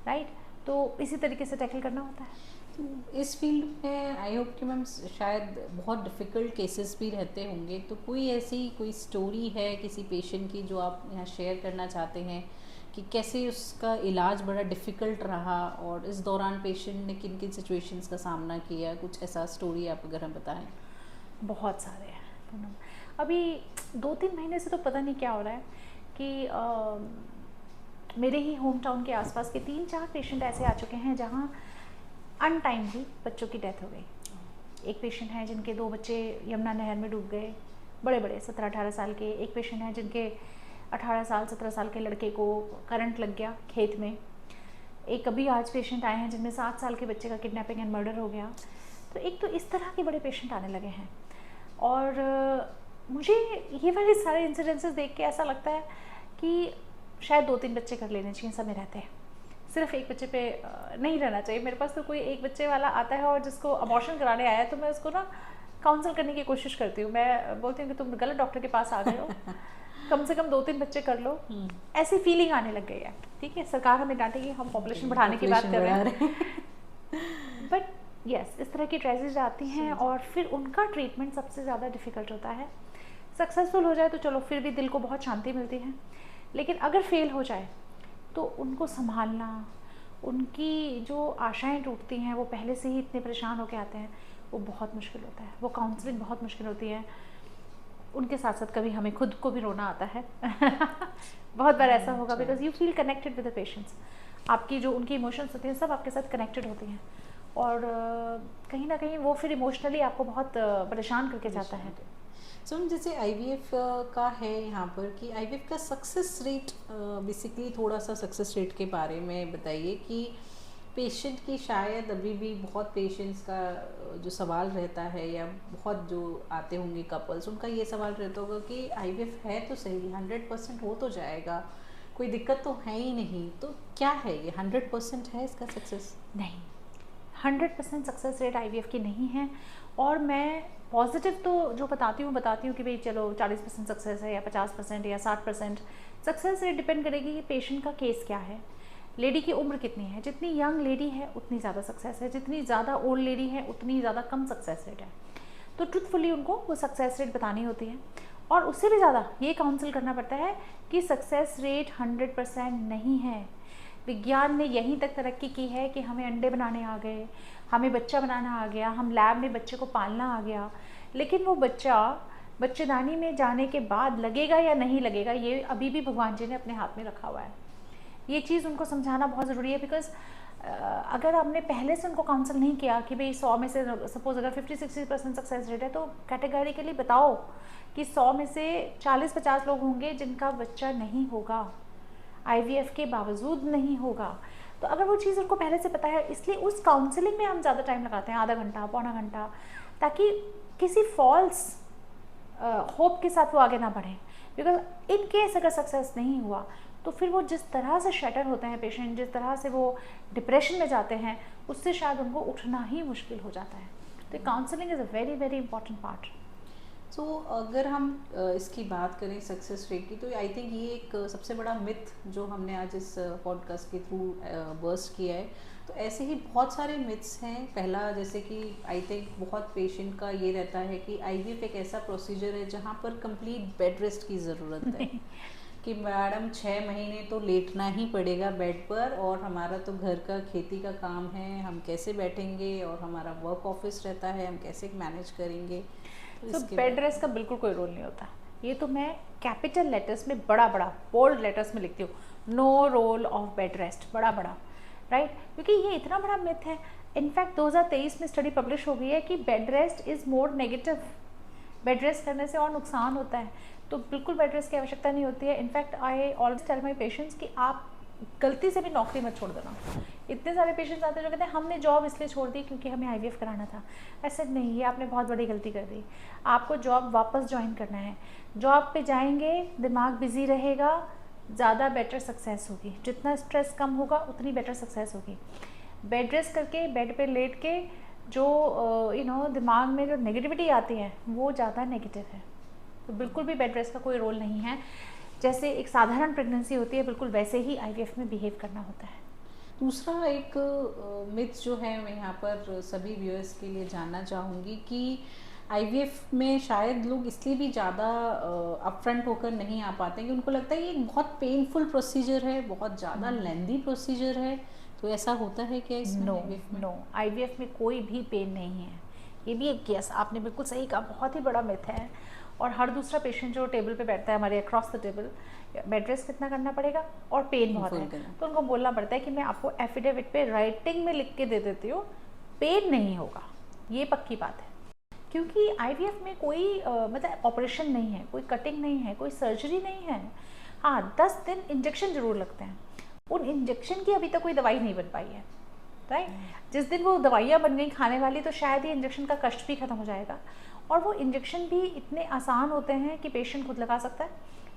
right. तो इसी तरीके से टैकल करना होता है। तो इस फील्ड में आई होप कि मैम शायद बहुत डिफ़िकल्ट केसेस भी रहते होंगे, तो कोई स्टोरी है किसी पेशेंट की जो आप यहाँ शेयर करना चाहते हैं कि कैसे उसका इलाज बड़ा डिफ़िकल्ट रहा और इस दौरान पेशेंट ने किन किन सिचुएशंस का सामना किया, कुछ ऐसा स्टोरी आप अगर हम बताएं? बहुत सारे हैं। अभी 2-3 महीने से तो पता नहीं क्या हो रहा है कि मेरे ही होम टाउन के आसपास के 3-4 पेशेंट ऐसे आ चुके हैं जहाँ अनटाइमली बच्चों की डेथ हो गई। एक पेशेंट है जिनके 2 बच्चे यमुना नहर में डूब गए, बड़े 17-18 साल के। एक पेशेंट है जिनके 18 साल 17 साल के लड़के को करंट लग गया खेत में। एक अभी आज पेशेंट आए हैं जिनमें 7 साल के बच्चे का किडनैपिंग एंड मर्डर हो गया। तो एक तो इस तरह के बड़े पेशेंट आने लगे हैं, और मुझे ये वाले सारे इंसिडेंसेस देख के ऐसा लगता है कि शायद 2-3 बच्चे कर लेने चाहिए समय रहते हैं, सिर्फ एक बच्चे पे नहीं रहना चाहिए। मेरे पास तो कोई एक बच्चे वाला आता है और जिसको अबॉर्शन कराने आया है तो मैं उसको काउंसल करने की कोशिश करती हूँ। मैं बोलती हूँ कि तुम गलत डॉक्टर के पास आ गए हो, कम से कम 2-3 बच्चे कर लो। ऐसी फीलिंग आने लग गई है। ठीक है, सरकार हमें डांटेगी, हम पॉपुलेशन बढ़ाने की बात कर रहे हैं, बट यस, इस तरह की ट्रेजेडीज आती हैं और फिर उनका ट्रीटमेंट सबसे ज़्यादा डिफिकल्ट होता है। सक्सेसफुल हो जाए तो चलो फिर भी दिल को बहुत शांति मिलती है, लेकिन अगर फेल हो जाए तो उनको संभालना, उनकी जो आशाएं टूटती हैं, वो पहले से ही इतने परेशान होकर आते हैं, वो बहुत मुश्किल होता है। वो काउंसलिंग बहुत मुश्किल होती है। उनके साथ साथ कभी हमें खुद को भी रोना आता है बहुत बार ऐसा होगा, because you feel connected with the patients. आपकी जो उनकी इमोशंस होती हैं सब आपके साथ कनेक्टेड होती हैं, और कहीं ना कहीं वो फिर इमोशनली आपको बहुत परेशान करके जाता है। सो जैसे IVF का है यहाँ पर कि IVF का सक्सेस रेट, बेसिकली थोड़ा सा सक्सेस रेट के बारे में बताइए कि पेशेंट की शायद अभी भी बहुत पेशेंट्स का जो सवाल रहता है, या बहुत जो आते होंगे कपल्स, उनका ये सवाल रहता होगा कि IVF है तो सही, 100% हो तो जाएगा, कोई दिक्कत तो है ही नहीं, तो क्या है ये 100% है इसका सक्सेस? नहीं, 100% सक्सेस रेट IVF की नहीं है। और मैं पॉजिटिव तो जो बताती हूँ कि भाई चलो 40% सक्सेस है, या 50% या 60%। सक्सेस रेट डिपेंड करेगी कि पेशेंट का केस क्या है, लेडी की उम्र कितनी है। जितनी यंग लेडी है उतनी ज़्यादा सक्सेस है, जितनी ज़्यादा ओल्ड लेडी है उतनी ज़्यादा कम सक्सेस रेट है। तो ट्रुथफुली उनको वो सक्सेस रेट बतानी होती है, और उससे भी ज़्यादा ये काउंसिल करना पड़ता है कि सक्सेस रेट 100% नहीं है। विज्ञान ने यहीं तक तरक्की की है कि हमें अंडे बनाने आ गए, हमें बच्चा बनाना आ गया, हम लैब में बच्चे को पालना आ गया, लेकिन वो बच्चा बच्चेदानी में जाने के बाद लगेगा या नहीं लगेगा, ये अभी भी भगवान जी ने अपने हाथ में रखा हुआ है। ये चीज़ उनको समझाना बहुत ज़रूरी है, बिकॉज अगर आपने पहले से उनको काउंसिल नहीं किया कि भाई 100 में से सपोज अगर 50-60% सक्सेस रेट है, तो कैटेगरिकली बताओ कि 100 में से 40-50 लोग होंगे जिनका बच्चा नहीं होगा, IVF के बावजूद नहीं होगा। तो अगर वो चीज़ उनको पहले से पता है, इसलिए उस काउंसलिंग में हम ज़्यादा टाइम लगाते हैं, आधा घंटा, पौना घंटा, ताकि किसी फॉल्स होप के साथ वो आगे ना बढ़ें। बिकॉज इन केस अगर सक्सेस नहीं हुआ तो फिर वो जिस तरह से शटर होते हैं पेशेंट, जिस तरह से वो डिप्रेशन में जाते हैं, उससे शायद उनको उठना ही मुश्किल हो जाता है। तो counselling is a very very important part. So अगर हम इसकी बात करें सक्सेस रेट की, तो आई थिंक ये एक सबसे बड़ा मिथ जो हमने आज इस पॉडकास्ट के थ्रू बर्स्ट किया है। तो ऐसे ही बहुत सारे मिथ्स हैं। पहला, जैसे कि आई थिंक बहुत पेशेंट का ये रहता है कि IVF एक ऐसा प्रोसीजर है जहाँ पर कंप्लीट बेड रेस्ट की ज़रूरत है कि मैडम 6 महीने तो लेटना ही पड़ेगा बेड पर, और हमारा तो घर का खेती का काम है, हम कैसे बैठेंगे, और हमारा वर्क ऑफिस रहता है, हम कैसे मैनेज करेंगे। तो बेड रेस्ट का बिल्कुल कोई रोल नहीं होता। ये तो मैं कैपिटल लेटर्स में बड़ा बड़ा बोल्ड लेटर्स में लिखती हूँ, no role of bed rest, बड़ा बड़ा, राइट। क्योंकि ये इतना बड़ा मिथ है। इनफैक्ट 2023 में स्टडी पब्लिश हो गई है कि bed rest is more negative, bed rest करने से और नुकसान होता है। तो बिल्कुल बेड रेस्ट की आवश्यकता नहीं होती है। In fact I always tell my patients कि आप गलती से भी नौकरी मत छोड़ देना। इतने सारे पेशेंट्स आते हैं जो कहते हैं हमने जॉब इसलिए छोड़ दी क्योंकि हमें IVF कराना था। ऐसे नहीं, ये आपने बहुत बड़ी गलती कर दी। आपको जॉब वापस ज्वाइन करना है। जॉब पे जाएंगे, दिमाग बिजी रहेगा, ज़्यादा बेटर सक्सेस होगी। जितना स्ट्रेस कम होगा उतनी बेटर सक्सेस होगी। बेड रेस्ट करके बेड पे लेट के जो दिमाग में जो नेगेटिविटी आती है वो ज़्यादा नेगेटिव है। तो बिल्कुल भी बेड रेस्ट का कोई रोल नहीं है। जैसे एक साधारण प्रेगनेंसी होती है, बिल्कुल वैसे ही IVF में बिहेव करना होता है। दूसरा एक मिथ जो है, मैं यहाँ पर सभी व्यूअर्स के लिए जानना चाहूँगी कि IVF में शायद लोग इसलिए भी ज़्यादा अपफ्रंट होकर नहीं आ पाते हैं कि उनको लगता है ये बहुत पेनफुल प्रोसीजर है, बहुत ज़्यादा लेंदी प्रोसीजर है। तो ऐसा होता है क्या इसमें? नो, IVF में कोई भी पेन नहीं है। ये भी एक यस, आपने बिल्कुल सही कहा, बहुत ही बड़ा मिथ है। और हर दूसरा पेशेंट जो टेबल पे बैठता है हमारे across the table, bed rest कितना करना पड़ेगा और पेन बहुत है, तो उनको बोलना पड़ता है कि मैं आपको एफिडेविट पे राइटिंग में लिख के दे देती हूँ, पेन नहीं होगा। ये पक्की बात है, क्योंकि IVF में कोई मतलब ऑपरेशन नहीं है, कोई कटिंग नहीं है, कोई सर्जरी नहीं है। हाँ, 10 दिन इंजेक्शन जरूर लगते हैं। उन इंजेक्शन की अभी तक कोई दवाई नहीं बन पाई है, राइट। जिस दिन वो दवाइयाँ बन गई खाने वाली, तो शायद ही इंजेक्शन का कष्ट भी खत्म हो जाएगा। और वो इंजेक्शन भी इतने आसान होते हैं कि पेशेंट खुद लगा सकता है,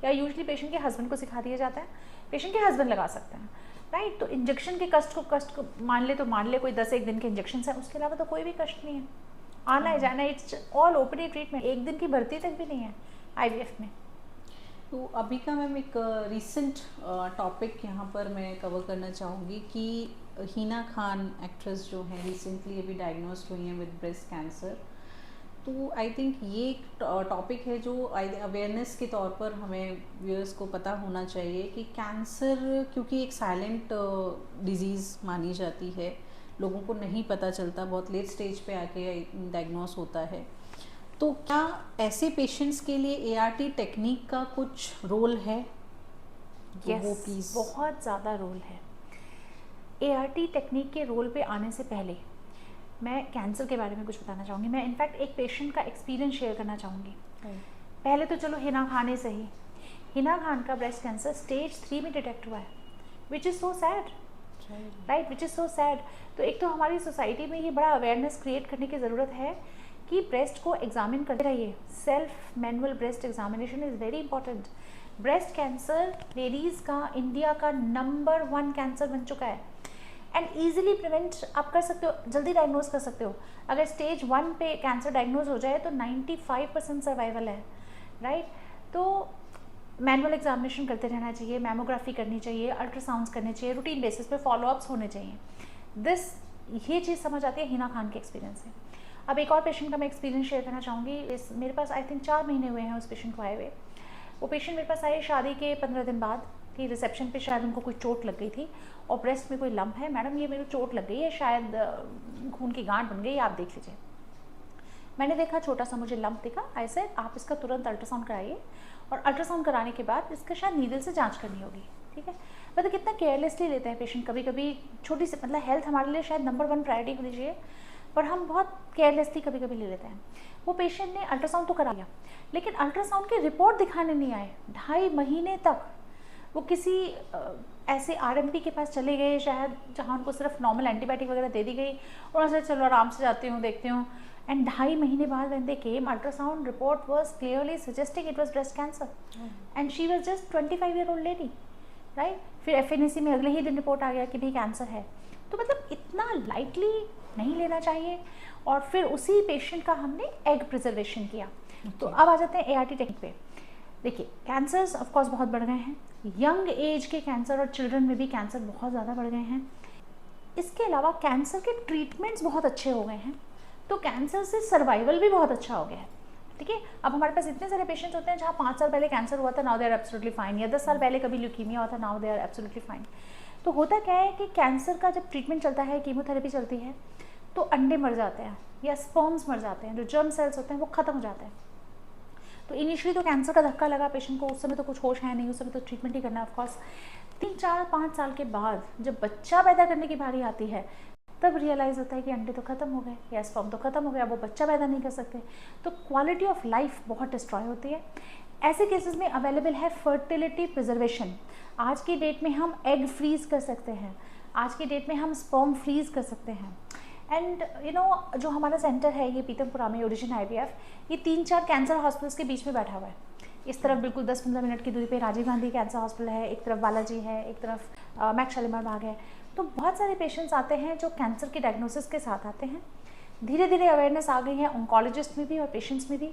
या यूजुअली पेशेंट के हस्बैंड को सिखा दिया जाता है, पेशेंट के हस्बैंड लगा सकते हैं, राइट। तो इंजेक्शन के कष्ट को मान ले तो मान ले, कोई 10 एक दिन के इंजेक्शन है, उसके अलावा तो कोई भी कष्ट नहीं है। आना है जाना, इट्स ऑल ओपन ट्रीटमेंट, एक दिन की भर्ती तक भी नहीं है IVF में। तो अभी का मैम एक रिसेंट टॉपिक यहाँ पर मैं कवर करना चाहूँगी कि हीना खान एक्ट्रेस जो है रिसेंटली अभी डायग्नोस्ड हुई हैं विद ब्रेस्ट कैंसर। तो आई थिंक ये एक टॉपिक है जो अवेयरनेस के तौर पर हमें व्यूअर्स को पता होना चाहिए कि कैंसर क्योंकि एक साइलेंट डिजीज़ मानी जाती है, लोगों को नहीं पता चलता, बहुत लेट स्टेज पे आके डायग्नोस होता है। तो क्या ऐसे पेशेंट्स के लिए ART टेक्निक का कुछ रोल है? तो yes, वो प्लीज़। बहुत ज़्यादा रोल है। ART टेक्निक के रोल पे आने से पहले मैं कैंसर के बारे में कुछ बताना चाहूँगी। मैं इनफैक्ट एक पेशेंट का एक्सपीरियंस शेयर करना चाहूँगी। पहले तो चलो हिना खान से ही, हिना खान का ब्रेस्ट कैंसर स्टेज 3 में डिटेक्ट हुआ है, which is so sad, right, which is so sad. तो एक तो हमारी सोसाइटी में ये बड़ा अवेयरनेस क्रिएट करने की ज़रूरत है कि ब्रेस्ट को एग्जामिन करते रहिए। Self manual breast examination is very important. Breast cancer ladies का इंडिया का नंबर 1 कैंसर बन चुका है एंड ईजिली प्रिवेंट आप कर सकते हो, जल्दी डायग्नोज कर सकते हो। अगर स्टेज 1 पे कैंसर डायग्नोज हो जाए तो 95% सर्वाइवल है, राइट। तो मैनुअल एग्जामिनेशन करते रहना चाहिए, मैमोग्राफी करनी चाहिए, अल्ट्रासाउंड्स करने चाहिए, रूटीन बेसिस पे फॉलोअप्स होने चाहिए। ये चीज़ समझ आती है हिना खान के एक्सपीरियंस से। अब एक और पेशेंट का मैं एक्सपीरियंस शेयर करना चाहूँगी। मेरे पास आई थिंक 4 महीने हुए हैं उस पेशेंट को आए हुए। वो पेशेंट मेरे पास आए शादी के 15 दिन बाद कि रिसेप्शन पे शायद उनको कोई चोट लग गई थी और ब्रेस्ट में कोई लंप है, मैडम ये मेरे चोट लग गई है, शायद खून की गांठ बन गई, आप देख लीजिए। मैंने देखा छोटा सा मुझे लंप दिखा, ऐसे आप इसका तुरंत अल्ट्रासाउंड कराइए और अल्ट्रासाउंड कराने के बाद इसका शायद नीडल से जांच करनी होगी, ठीक है। मतलब कितना केयरलेसली लेते हैं पेशेंट, कभी कभी छोटी सी, मतलब हेल्थ हमारे लिए शायद नंबर 1 प्रायोरिटी होनी चाहिए पर हम बहुत केयरलेसली कभी कभी ले लेते हैं। वो पेशेंट ने अल्ट्रासाउंड तो करा लिया लेकिन अल्ट्रासाउंड की रिपोर्ट दिखाने नहीं आए 2.5 महीने तक। वो किसी ऐसे RMP के पास चले गए शायद जहाँ उनको सिर्फ नॉर्मल एंटीबायोटिक वगैरह दे दी गई और उनसे चलो आराम से जाती हूँ देखती हूँ, एंड 2.5 महीने बाद when they came, ultrasound report was clearly suggesting it was breast cancer and she was just 25-year-old lady, right। फिर FNAC में अगले ही दिन रिपोर्ट आ गया कि भाई कैंसर है। तो मतलब इतना लाइटली नहीं लेना चाहिए। और फिर उसी पेशेंट का हमने एग प्रिजर्वेशन किया। तो अब आ जाते हैं ART टेक्निक पे। देखिए कैंसर्स ऑफ कोर्स बहुत बढ़ गए हैं, यंग एज के कैंसर और चिल्ड्रन में भी कैंसर बहुत ज़्यादा बढ़ गए हैं। इसके अलावा कैंसर के ट्रीटमेंट्स बहुत अच्छे हो गए हैं, तो कैंसर से सर्वाइवल भी बहुत अच्छा हो गया है, ठीक है। अब हमारे पास इतने सारे पेशेंट्स होते हैं जहाँ 5 साल पहले कैंसर हुआ था, now they are absolutely fine, या 10 साल पहले कभी ल्यूकीमिया हुआ था, now they are absolutely fine. तो होता क्या है कि कैंसर का जब ट्रीटमेंट चलता है, कीमोथेरेपी चलती है, तो अंडे मर जाते हैं या स्पर्म्स मर जाते हैं, जो जर्म सेल्स होते हैं वो ख़त्म हो जाते हैं। तो इनिशियली तो कैंसर का धक्का लगा पेशेंट को, उस समय तो कुछ होश है नहीं, उस समय तो ट्रीटमेंट ही करना है ऑफकोर्स। 3-4-5 साल के बाद जब बच्चा पैदा करने की बारी आती है तब रियलाइज़ होता है कि अंडे तो ख़त्म हो गए या स्पर्म तो ख़त्म हो गया, वो बच्चा पैदा नहीं कर सकते। तो क्वालिटी ऑफ लाइफ बहुत डिस्ट्रॉय होती है। ऐसे केसेस में अवेलेबल है फर्टिलिटी प्रिजर्वेशन। आज की डेट में हम एग फ्रीज कर सकते हैं, आज की डेट में हम स्पर्म फ्रीज कर सकते हैं। एंड जो हमारा सेंटर है ये पीतमपुरा में ओरिजिन IVF, ये 3-4 कैंसर हॉस्पिटल्स के बीच में बैठा हुआ है। इस तरफ बिल्कुल 10-15 मिनट की दूरी पे राजीव गांधी कैंसर हॉस्पिटल है, एक तरफ बालाजी है, एक तरफ मैक्स शालीमार बाग है। तो बहुत सारे पेशेंट्स आते हैं जो कैंसर की डायग्नोसिस के साथ आते हैं। धीरे धीरे अवेयरनेस आ गई है ऑन्कोलॉजिस्ट में भी और पेशेंट्स में भी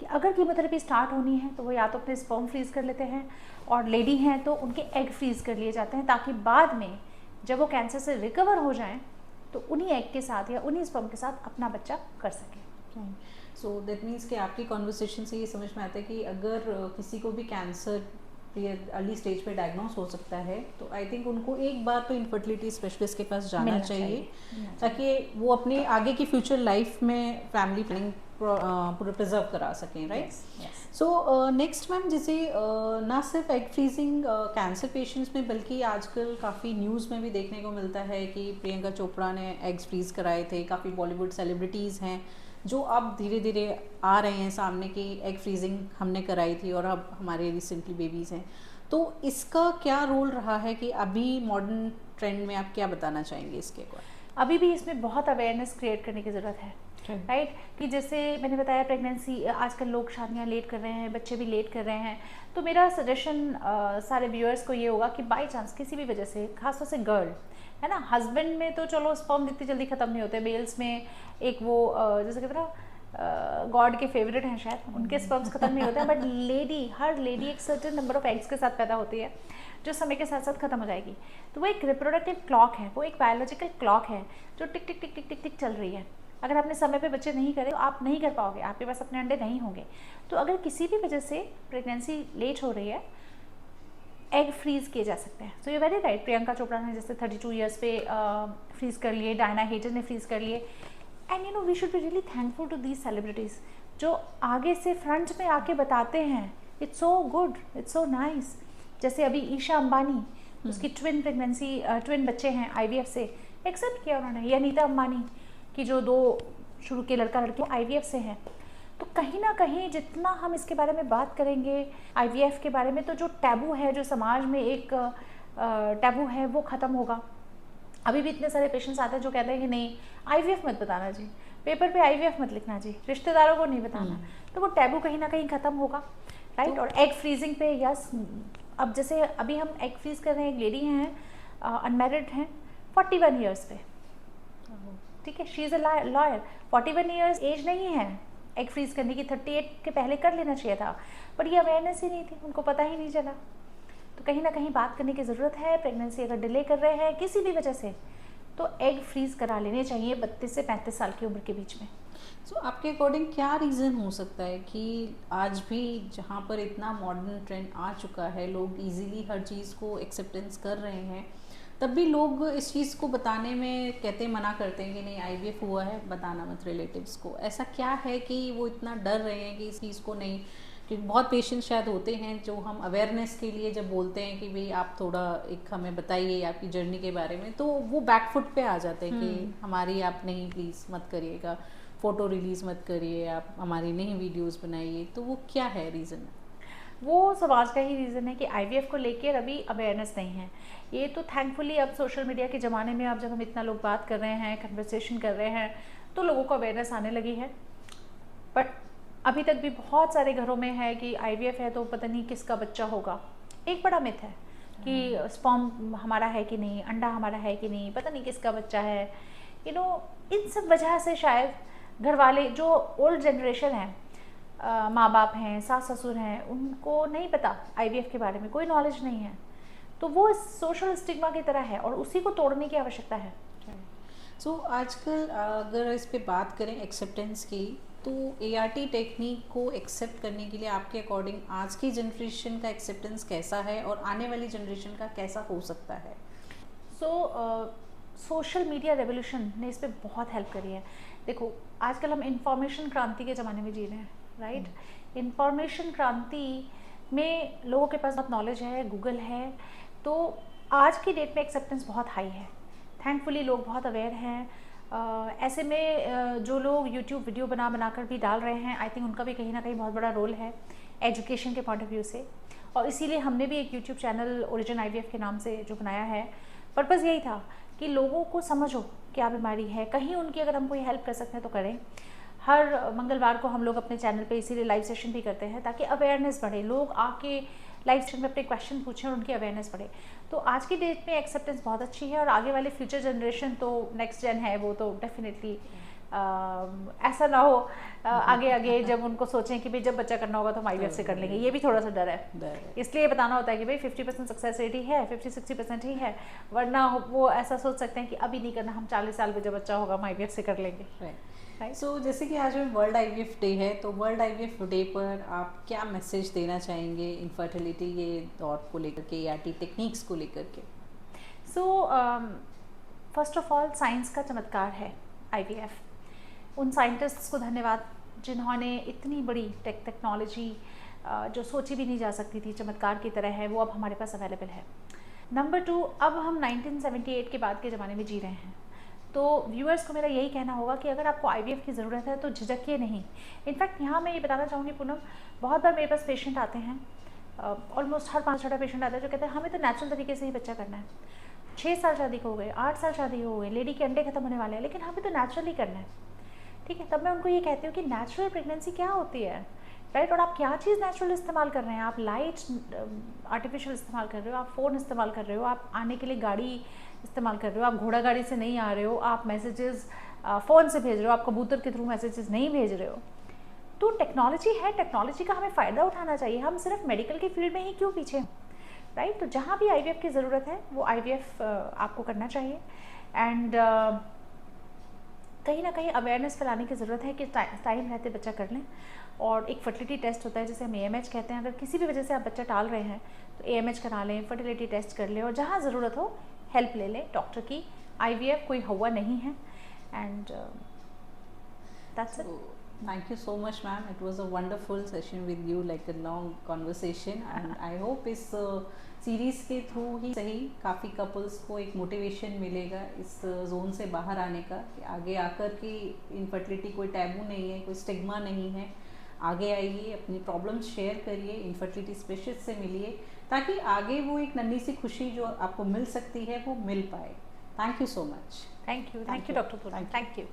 कि अगर कीमोथेरेपी स्टार्ट होनी है तो वो या तो अपने स्पर्म फ्रीज कर लेते हैं और लेडी हैं तो उनके एग फ्रीज कर लिए जाते हैं, ताकि बाद में जब वो कैंसर से रिकवर हो जाएं तो उन्हीं एग के साथ या उन्हीं स्पर्म के साथ अपना बच्चा कर सकें। सो दैट मीन्स कि आपकी कॉन्वर्सेशन से ये समझ में आता है कि अगर किसी को भी कैंसर अर्ली स्टेज पे डायग्नोस हो सकता है तो आई थिंक उनको एक बार तो इनफर्टिलिटी स्पेशलिस्ट के पास जाना चाहिए ताकि वो अपने आगे की फ्यूचर लाइफ में फैमिली प्लानिंग पूरा प्रिजर्व करा सकें, राइट। सो नेक्स्ट मैम, जैसे ना सिर्फ एग फ्रीजिंग कैंसर पेशेंट्स में बल्कि आजकल काफ़ी न्यूज़ में भी देखने को मिलता है कि प्रियंका चोपड़ा ने एग्स फ्रीज कराए थे। काफ़ी बॉलीवुड सेलिब्रिटीज़ हैं जो अब धीरे धीरे आ रहे हैं सामने कि एग फ्रीजिंग हमने कराई थी और अब हमारे रिसेंटली बेबीज़ हैं। तो इसका क्या रोल रहा है कि अभी मॉडर्न ट्रेंड में आप क्या बताना चाहेंगे इसके ऊपर? अभी भी इसमें बहुत अवेयरनेस क्रिएट करने की ज़रूरत है, राइट। कि जैसे मैंने बताया प्रेगनेंसी, आजकल लोग शादियां लेट कर रहे हैं, बच्चे भी लेट कर रहे हैं। तो मेरा सजेशन सारे व्यूअर्स को ये होगा कि बाय चांस किसी भी वजह से, खासतौर से गर्ल है ना। हस्बैंड में तो चलो स्पर्म इतनी जल्दी ख़त्म नहीं होते, मेल्स में एक वो जैसे कहते ना गॉड के फेवरेट हैं शायद, उनके स्पर्म्स खत्म नहीं होते हैं, बट हर लेडी एक सर्टेन नंबर ऑफ एग्स के साथ पैदा होती है जो समय के साथ साथ खत्म हो जाएगी। तो वो एक रिप्रोडक्टिव क्लॉक है, वो एक बायोलॉजिकल क्लॉक है जो टिक टिक टिक टिक टिक टिक चल रही है। अगर आपने समय पे बच्चे नहीं करे तो आप नहीं कर पाओगे, आपके पास अपने अंडे नहीं होंगे। तो अगर किसी भी वजह से प्रेगनेंसी लेट हो रही है, एग फ्रीज किए जा सकते हैं। So you very right, Priyanka Chopra ने जैसे 32 ईयर्स पे फ्रीज कर लिए, डायना हेजन ने फ्रीज कर लिए। And you know we should be really thankful to these celebrities जो आगे से फ्रंट में आके बताते हैं। It's so good, it's so nice. जैसे अभी ईशा अंबानी, उसकी ट्विन बच्चे हैं IVF से, एक्सेप्ट किया उन्होंने। या नीता अंबानी की जो 2 शुरू के लड़का लड़की IVF से हैं। तो कहीं ना कहीं जितना हम इसके बारे में बात करेंगे IVF के बारे में, तो जो टैबू है, जो समाज में एक टैबू है, वो ख़त्म होगा। अभी भी इतने सारे पेशेंट्स आते हैं जो कहते हैं कि नहीं IVF मत बताना जी, पेपर पे IVF मत लिखना जी, रिश्तेदारों को नहीं बताना। तो वो टैबू कहीं ना कहीं ख़त्म होगा, राइट। और एग फ्रीजिंग पे यस, अब जैसे अभी हम एग फ्रीज कर रहे हैं, एक लेडी हैं अनमेरिड हैं 41 ईयर्स पे, ठीक है, she is a lawyer. 41 years age नहीं है एग फ्रीज करने की, 38 के पहले कर लेना चाहिए था, पर ये अवेयरनेस ही नहीं थी, उनको पता ही नहीं चला। तो कहीं ना कहीं बात करने की ज़रूरत है। प्रेगनेंसी अगर डिले कर रहे हैं किसी भी वजह से, तो एग फ्रीज करा लेने चाहिए 32 से 35 साल की उम्र के बीच में। सो आपके अकॉर्डिंग क्या रीज़न हो सकता है कि आज भी जहाँ पर इतना मॉडर्न ट्रेंड आ चुका है, लोग इजीली हर चीज़ को एक्सेप्टेंस कर रहे हैं, तब भी लोग इस चीज़ को बताने में कहते मना करते हैं कि नहीं IVF हुआ है, बताना मत रिलेटिव्स को। ऐसा क्या है कि वो इतना डर रहे हैं कि इस चीज़ को नहीं, क्योंकि बहुत पेशेंट शायद होते हैं जो हम अवेयरनेस के लिए जब बोलते हैं कि भाई आप थोड़ा एक हमें बताइए आपकी जर्नी के बारे में, तो वो बैकफुट पे आ जाते हैं कि हमारी आप नहीं प्लीज़ मत करिएगा, फ़ोटो रिलीज़ मत करिए, आप हमारी नहीं वीडियोस बनाइए। तो वो क्या है रीज़न? वो समाज का ही रीज़न है कि IVF को लेकर अभी अवेयरनेस नहीं है। ये तो थैंकफुली अब सोशल मीडिया के ज़माने में, अब जब हम इतना लोग बात कर रहे हैं, कन्वर्सेशन कर रहे हैं, तो लोगों को अवेयरनेस आने लगी है। बट अभी तक भी बहुत सारे घरों में है कि IVF है तो पता नहीं किसका बच्चा होगा। एक बड़ा मिथ है कि स्पर्म हमारा है कि नहीं, अंडा हमारा है कि नहीं, पता नहीं किसका बच्चा है। यू नो इन सब वजह से शायद घर वाले जो ओल्ड जनरेशन है, माँ बाप हैं, सास ससुर हैं, उनको नहीं पता IVF के बारे में, कोई नॉलेज नहीं है। तो वो सोशल स्टिग्मा की तरह है और उसी को तोड़ने की आवश्यकता है। सो आजकल अगर इस पे बात करें एक्सेप्टेंस की, तो ART टेक्निक को एक्सेप्ट करने के लिए आपके अकॉर्डिंग आज की जनरेशन का एक्सेप्टेंस कैसा है और आने वाली जनरेशन का कैसा हो सकता है? सोशल मीडिया रेवोल्यूशन ने इस पर बहुत हेल्प करी है। देखो आजकल हम इंफॉर्मेशन क्रांति के ज़माने में जी रहे हैं, राइट। इंफॉर्मेशन क्रांति में लोगों के पास बहुत नॉलेज है, गूगल है, तो आज की डेट में एक्सेप्टेंस बहुत हाई है। थैंकफुली लोग बहुत अवेयर हैं। ऐसे में जो लोग YouTube वीडियो बना कर भी डाल रहे हैं, आई थिंक उनका भी कहीं ना कहीं बहुत बड़ा रोल है एजुकेशन के पॉइंट ऑफ व्यू से। और इसीलिए हमने भी एक YouTube चैनल ओरिजिन IVF के नाम से जो बनाया है, पर्पज़ यही था कि लोगों को समझो क्या बीमारी है, कहीं उनकी अगर हम कोई हेल्प कर सकते हैं तो करें। हर मंगलवार को हम लोग अपने चैनल पे इसीलिए लाइव सेशन भी करते हैं ताकि अवेयरनेस बढ़े, लोग आके लाइव सेशन में अपने क्वेश्चन पूछें और उनकी अवेयरनेस बढ़े। तो आज की डेट में एक्सेप्टेंस बहुत अच्छी है और आगे वाले फ्यूचर जनरेशन तो नेक्स्ट जेन है, वो तो डेफिनेटली ऐसा ना हो आगे जब उनको सोचें कि भाई जब बच्चा करना होगा तो हम IVF से कर लेंगे, ये भी थोड़ा सा डर है। इसलिए बताना होता है कि भाई 50% सक्सेस रेट ही है, 50-60% ही है, वरना वो ऐसा सोच सकते हैं कि अभी नहीं करना, हम 40 साल में जब बच्चा होगा हम IVF से कर लेंगे। सो जैसे कि आज में वर्ल्ड IVF डे है, तो वर्ल्ड IVF डे पर आप क्या मैसेज देना चाहेंगे इनफर्टिलिटी के दौर को लेकर के, ART टेक्निक्स को लेकर के? फर्स्ट ऑफ ऑल साइंस का चमत्कार है IVF। उन साइंटिस्ट्स को धन्यवाद जिन्होंने इतनी बड़ी टेक्नोलॉजी जो सोची भी नहीं जा सकती थी, चमत्कार की तरह है, वो अब हमारे पास अवेलेबल है। नंबर 2, अब हम 1978 के बाद के ज़माने में जी रहे हैं। तो व्यूअर्स को मेरा यही कहना होगा कि अगर आपको IVF की ज़रूरत है तो झिझकिए नहीं। इनफैक्ट यहाँ मैं ये बताना चाहूँगी पूनम, बहुत बार मेरे पास पेशेंट आते हैं, ऑलमोस्ट हर 5 पेशेंट आता है जो कहते हैं हमें तो नेचुरल तरीके से ही बच्चा करना है। 6 साल शादी को हो गए, 8 साल शादी हो गए, लेडी के अंडे खत्म होने वाले हैं, लेकिन हमें तो नेचुरली करना है। ठीक है, तब मैं उनको ये कहती हूँ कि नेचुरल प्रेगनेंसी क्या होती है, राइट। और आप क्या चीज़ नेचुरल इस्तेमाल कर रहे हैं, आप लाइट आर्टिफिशियल इस्तेमाल कर रहे हो, आप फ़ोन इस्तेमाल कर रहे हो, आप आने के लिए गाड़ी इस्तेमाल कर रहे हो, आप घोड़ा गाड़ी से नहीं आ रहे हो, आप मैसेजेस फ़ोन से भेज रहे हो, आप कबूतर के थ्रू मैसेजेस नहीं भेज रहे हो, तो टेक्नोलॉजी है, टेक्नोलॉजी का हमें फ़ायदा उठाना चाहिए। हम सिर्फ मेडिकल के फील्ड में ही क्यों पीछे हैं, राइट? तो जहाँ भी IVF की ज़रूरत है वो IVF आपको करना चाहिए। एंड कहीं ना कहीं अवेयरनेस फैलाने की ज़रूरत है कि टाइम रहते बच्चा कर लें। और एक फर्टिलिटी टेस्ट होता है जिसे हम AMH कहते हैं। अगर किसी भी वजह से आप बच्चा टाल रहे हैं तो AMH करा लें, फर्टिलिटी टेस्ट कर लें, और जहाँ ज़रूरत हो हेल्प ले लें डॉक्टर की। IVF कोई हवा नहीं है। And that's it. Thank you so much, ma'am. It was a wonderful session with you, like a long conversation, and I hope इस सीरीज़ के थ्रू ही सही काफ़ी कपल्स को एक मोटिवेशन मिलेगा इस जोन से बाहर आने का, कि आगे आकर कि इनफर्टिलिटी कोई टैबू नहीं है, कोई स्टिग्मा नहीं है। आगे आइए, अपनी प्रॉब्लम्स शेयर करिए, इनफर्टिलिटी स्पेशलिस्ट से मिलिए, ताकि आगे वो एक नन्ही सी खुशी जो आपको मिल सकती है वो मिल पाए। Thank you so much. Thank you doctor Poonam. Thank you.